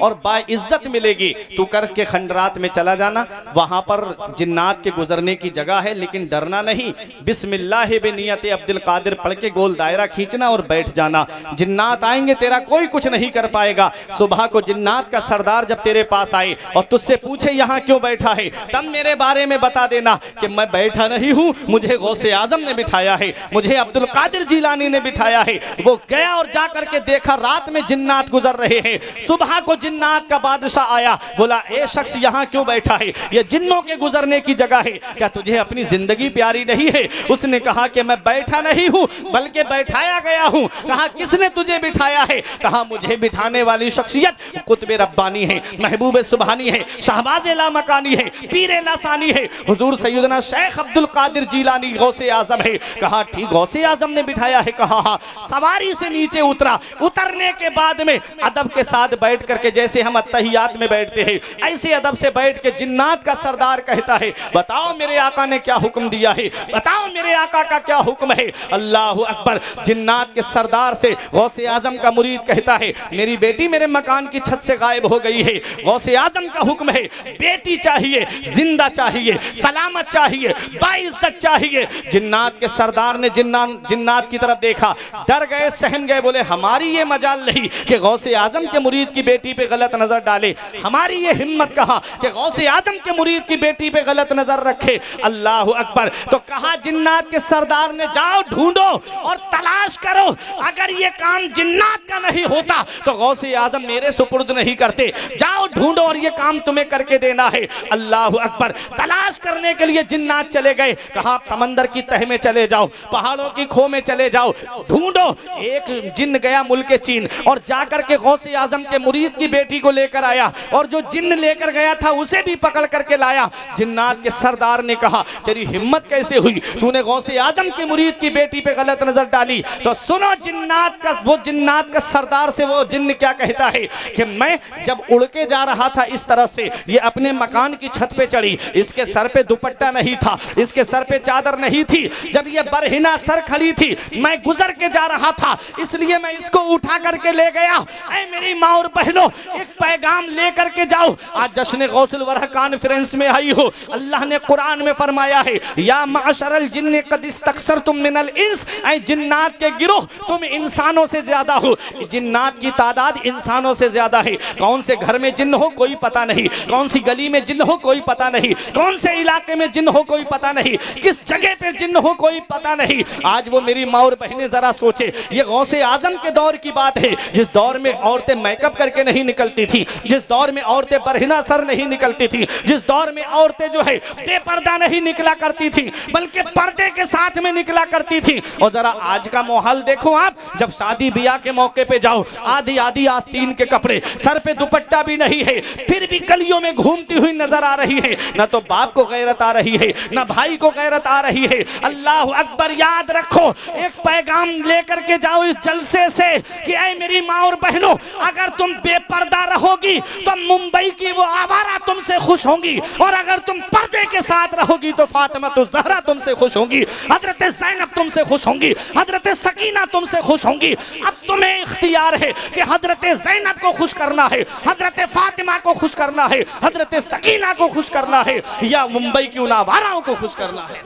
और बाइज्जत मिलेगी। तू करके खंडरात में चला जाना, वहां पर जिन्नात के गुजरने की जगह है, लेकिन डरना नहीं। बिस्मिल्लाह बिनियत अब्दुल कादिर पढ़ के गोल दायरा खींचना और बैठ जाना। जिन्नात आएंगे, तेरा कोई कुछ नहीं कर पाएगा। सुबह को जिन्नात का सरदार जब तेरे पास आए और तुझसे पूछे यहाँ क्यों बैठा है, तब मेरे बारे में बता देना कि मैं बैठा नहीं हूँ, मुझे गौसे आजम ने बिठाया है, मुझे अब्दुल कादिर जिलानी ने बिठाया है। वो गया और जा करके देखा रात में जिन्नात गुजर रहे हैं। सुबह को जिन्नात का बादशाह आया, बोला ए शख्स यहाँ क्यों बैठा है, ये जिन्नों के गुजरने की जगह है, क्या तुझे अपनी जिंदगी प्यारी नहीं है? उसने कहा कि मैं बैठा नहीं हूँ बल्कि बैठाया गया हूँ। कहा किसने तुझे बिठाया है? कहा मुझे बिठाने वाली शख्सियत कुतुब रब्बानी है, महबूब सुबहानी है, शहबाज लामकानी है, पीर लासानी है, हुजूर सैयदना शेख अब्दुल कादिर जीलानी गौसे आजम है। कहा ठीक गौसे आजम ने बिठाया है? कहा हाँ। सवारी से नीचे उतरा, उतरने के बाद में अदब के साथ बैठ करके जैसे हम अत्तहियात में बैठते हैं ऐसे अदब से बैठ के जिन्नात का सरदार कहता है बताओ मेरे आका ने क्या हुक्म दिया है, बताओ मेरे आका का क्या हुक्म है। अल्लाह अकबर। जिन्नात के सरदार से गौसे आजम का मुरीद कहता है मेरी बेटी मेरे मकान की छत से गायब हो गई है। गौसे आजम का हुक्म है बेटी चाहिए, जिंदा चाहिए, सलामत चाहिए, बाइज्जत चाहिए। जिन्नात के सरदार ने जिन्नात की तरफ देखा, डर गए, सहम गए, बोले हमारी ये मजाल नहीं कि गौसे आजम के मुरीद की बेटी पे गलत नजर डाले, हमारी ये हिम्मत कहा कि गौसे आजम के मुरीद की बेटी पे गलत नजर रखे। अल्लाह अकबर। तो कहा जिन्नात के सरदार ने जाओ ढूंढो और तलाश करो, अगर ये काम जिन्नात का नहीं होता तो गौसे आजम मेरे सुपुर्द नहीं करते, जाओ ढूंढो और ये काम तुम्हें करके देना है। अल्लाह अकबर। तलाश करने के लिए जिन्नात चले गए। कहा समंदर की तह में चले जाओ, पहाड़ों की खो में चले जाओ, ढूंढो। एक जिन्न गया मुल्क चीन और जाकर के गौसे आजम के मुरीद की बेटी को लेकर आया और जो जिन्न लेकर गया था उसे भी पकड़ करके लाया। जिन्नात के सरदार ने कहा तेरी हिम्मत कैसे हुई, तूने गौसे आजम के मुरीद की बेटी पे गलत नजर डाली? तो सुनो जिन्नात का सरदार से वो जिन्न क्या कहता है कि मैं जब उड़ के जा रहा था इस तरह से, ये अपने मकान की छत पे चढ़ी, इसके सर पे दुपट्टा नहीं था, इसके सर पे चादर नहीं थी, जब ये बरहिना सर खड़ी थी मैं गुजर के जा रहा था इसलिए मैं इसको उठा करके ले गया। ऐ मेरी माँ और बहनों एक पैगाम लेकर के जाओ, आज जश्न गौसुल वरह कॉन्फ्रेंस में आई हो, अल्लाह ने कुरान में फरमाया है या माशरल जिन्न कद इस्तक्सरतुम मिनल इंस, ऐ जिन्नात के गिरोह तुम इंसानों से ज्यादा हो। जिन्नात की तादाद इंसानों से ज्यादा है। कौन से घर में जिन्न हो कोई पता नहीं, कौन सी गली में जिन्न हो कोई पता नहीं, कौन से इलाके में जिन्न हो कोई पता नहीं, किस जगह पे जिन्न हो कोई पता नहीं। आज वो मेरी माँ और बहनें जरा सोचे, ये गौसे आजम के दौर की बात है जिस दौर में औरतें मेकअप करके नहीं निकलती थी, जिस दौर में औरतें बरहिना सर नहीं निकलती थी, जिस दौर में औरतें जो है बेपर्दा नहीं निकला करती थी बल्कि पर्दे के साथ में निकला करती थी। और जरा आज का माहौल देखो आप, जब शादी ब्याह के मौके पे जाओ आधी आधी आस्तीन के कपड़े, सर पे दुपट्टा भी नहीं है, फिर भी गलियों में घूमती हुई नजर आ रही है। न तो बाप को गैरत आ रही है न भाई को गैरत आ रही है। अल्लाह अकबर। याद रखो एक पैगाम लेकर के जाओ इस जलसे से कि ऐ मेरी माँ और बहनों अगर तुम बेपर्दा रहोगी तो मुंबई की वो आवारा तुमसे खुश होंगी, और अगर तुम पर्दे के साथ रहोगी तो फातिमा तो ज़हरा तुमसे खुश होंगी, हजरत ज़ैनब तुमसे खुश होंगी, हजरत सकीना तुमसे खुश होंगी। अब तुम्हें इख्तियार है कि हजरत ज़ैनब को खुश करना है, हजरत फातिमा को खुश करना है, हजरत सकीना को खुश करना है, या मुंबई की उन आवाराओं को खुश करना है।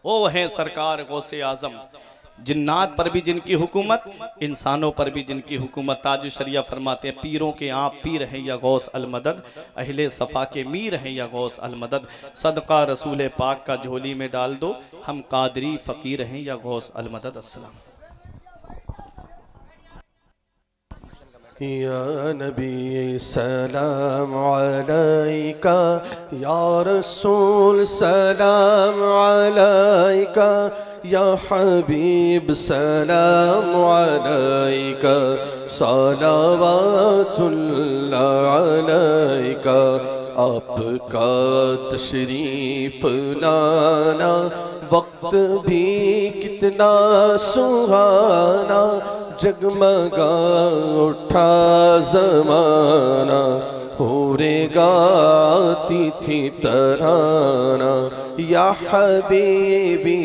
वो है सरकार गौसे आजम। जिन्नात पर भी जिनकी हुकूमत, इंसानों पर भी जिनकी हुकूमत। ताज शरिया फरमाते हैं पीरों के आप पीर हैं या गौस अलमदद, अहले सफ़ा के मीर हैं या गौस अलमदद। सदका रसूल पाक का झोली में डाल दो, हम कादरी फ़कीर हैं या गौस अलमदद। अस्सलाम। या नबी सलाम अलैका, या रसूल सलाम अलैका, या हबीब सलाम अलैका, सलावतुल्लाह अलैका। आपका तशरीफ लाना वक्त भी कितना सुहाना, जगमगा उठा ज़माना, होरे गाती थी तराना। या हबीबी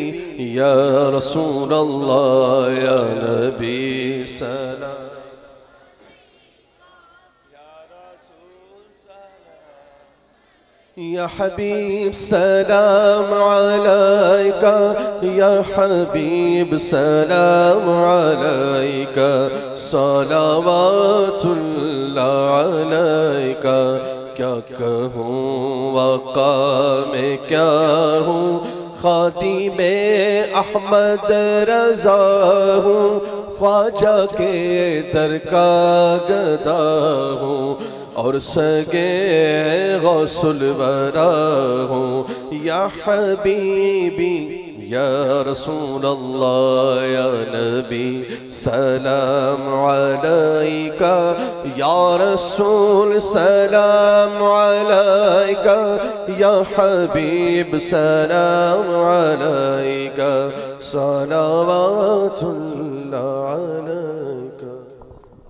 या रसूल अल्लाह या नबी सलाम। या हबीब सलाम अलैका, या हबीब सलाम अलैका, सलावतुल्लाह अलैका। क्या कहूँ वक़ा में क्या हूँ, खातिमे अहमद रज़ा हूँ, ख्वाजा के दर का गदा हूँ और सगे गौसुल वरा हूँ। या हबीबी या रसूल अल्लाह या नबी सलाम अलैका या रसूल सलाम अलैका या हबीब सलाम अलैका सलावतुल्लाह अलैका।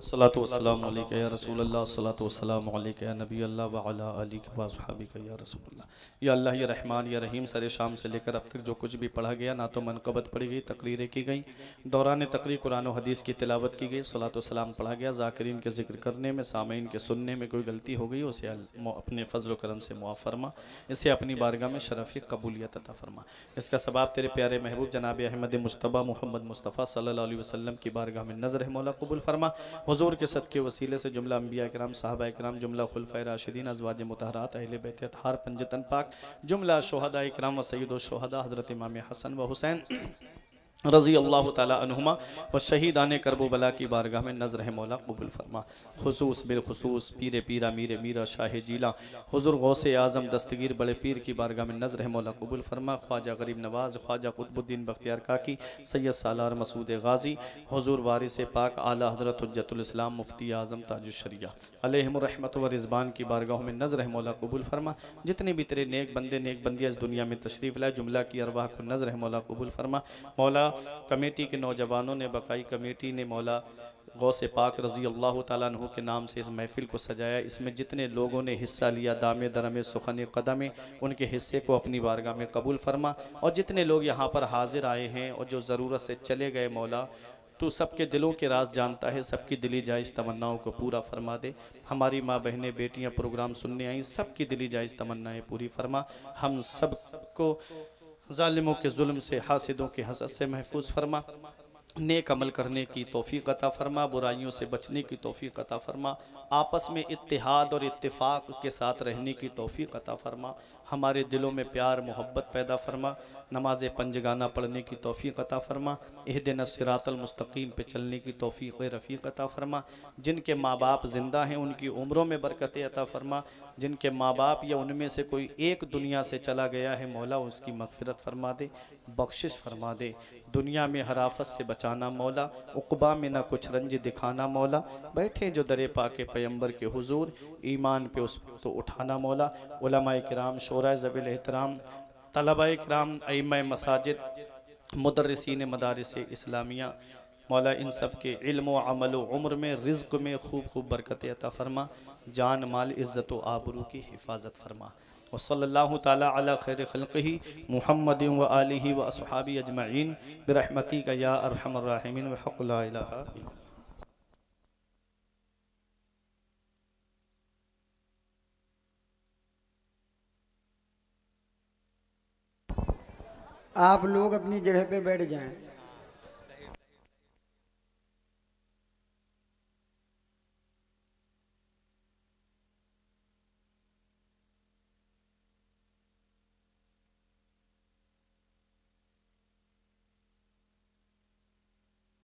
अस्सलातु वस्सलामु अलैका या रसूल अल्लाह, अस्सलातु वस्सलामु अलैका या नबी अल्लाह व अला आलिका व अस्हाबिका या रसूल अल्लाह। या अल्लाह या रहमान या रहीम, सरे शाम से लेकर अब तक जो कुछ भी पढ़ा गया, ना तो मनक़बत पढ़ी गई, तकरीरें की गई, दौरान तकरीर कुरान और हदीस की तिलावत की गई, सलात व सलाम पढ़ा गया, ज़ाकिरीन के ज़िक्र करने में, सामीन के सुनने में कोई गलती हो गई उसे अपने फ़ज़ल व करम से मुआफ़ फरमा, इसे अपनी बारगाह में शरफ़ कबूलियत अता फरमा। इसका सबाब तेरे प्यारे महबूब जनाब अहमद मुस्तफ़ा मोहम्मद मुस्तफ़ा सल्लल्लाहु अलैहि वसल्लम की बारगाह में नज़र है मौला कबूल फरमा। हुज़ूर के सदके वसीले से जुमला अंबिया किराम, सहाबा किराम, जुमला खुलफ़ाए राशिदीन, अज़वाज मुतहरात, अहले बैत अतहार, पंजतन पाक, जुमला शुहदा किराम व सय्यिद शुहदा हज़रत इमाम हसन व हुसैन रज़ी अल्लाह ताला अन्हुमा व शहीदान करबला की बारगाह में नज़र है मौला कबूल फरमा। खुसूस बिलखुसूस पीर पीरा मीर मीरा शाह जीला हुज़ूर गौसे आज़म दस्तगीर बड़े पीर की बारगाह में नज़र है मौला कबूल फरमा। ख्वाजा गरीब नवाज़, ख्वाजा कुतुबुद्दीन बख्तियार काकी, सैयद सालार मसूद गाज़ी, हुज़ूर वारिस पाक आला हज़रत हुज्जतुल इस्लाम मुफ्ती आज़म ताजुश्शरिया अलैहिमुर रहमत व रिज़वान की बारगाहों में नज़र है मौला कबूल फरमा। जितने भी तेरे नेक बंदे नेक बंदियाँ इस दुनिया में तशरीफ़ लाए, जुमला की अरवाह को नज़र है मौला कबूल फरमा। मौला कमेटी के नौजवानों ने, बकाई कमेटी ने मौला गौसे पाक रज़ी अल्लाह ताला अन्हु के नाम से इस महफ़िल को सजाया। इसमें जितने लोगों ने हिस्सा लिया, दामे दरमे सुखने कदमे, उनके हिस्से को अपनी बारगाह में कबूल फरमा। और जितने लोग यहाँ पर हाजिर आए हैं और जो ज़रूरत से चले गए, मौला तू सबके दिलों के राज जानता है, सबकी दिली जायज़ तमन्नाओं को पूरा फरमा दे। हमारी माँ बहनें बेटियाँ प्रोग्राम सुनने आई, सबकी दिली जायज़ तमन्नाएँ पूरी फरमा। हम सब को ज़ालिमों के जुल्म से, हासिदों के हसद से महफूज फरमा। नेक अमल करने की तौफीक अता फरमा, बुराइयों से बचने की तौफीक अता फरमा, आपस में इत्तिहाद और इत्तिफाक के साथ रहने की तौफीक अता फरमा। हमारे दिलों में प्यार मोहब्बत पैदा फरमा, नमाज पंजगाना पढ़ने की तौफीक अता फरमा, इहदिना सिरातल मुस्तकीम पे चलने की तौफीक रफ़ीक अता फरमा। जिनके माँ बाप ज़िंदा हैं उनकी उम्रों में बरकत अता फरमा। जिनके माँ बाप या उनमें से कोई एक दुनिया से चला गया है, मौला उसकी मग़फ़िरत फरमा दे, बख्शिश फरमा दे। दुनिया में हराफत से बचाना मौला, उक़बा में ना कुछ रंज दिखाना मौला। बैठे जो दरे पाके पैगम्बर के हुजूर, ईमान पे उस तो उठाना मौला। उलमाए किराम, शोरा ज़वील एहतराम, तलबाए किराम, अइम्माए मसाजिद, मुदर्रिसीन मदारिस इस्लामिया, मौला इन सब के इल्म व अमल व उम्र में, रिज़्क़ में खूब खूब बरकत अता फरमा। जान माल इज़्ज़त व आबरू की हिफाजत फरमा। व सल्लल्लाहु ताला अला खैर खल्क़िही मुहम्मद व आलिही व अस्हाबी अजमईन बिरहमतिका या अरहमर राहिमीन व हक़्क़ ला इलाहा इल्लल्लाह। आप लोग अपनी जगह पे बैठ जाएं।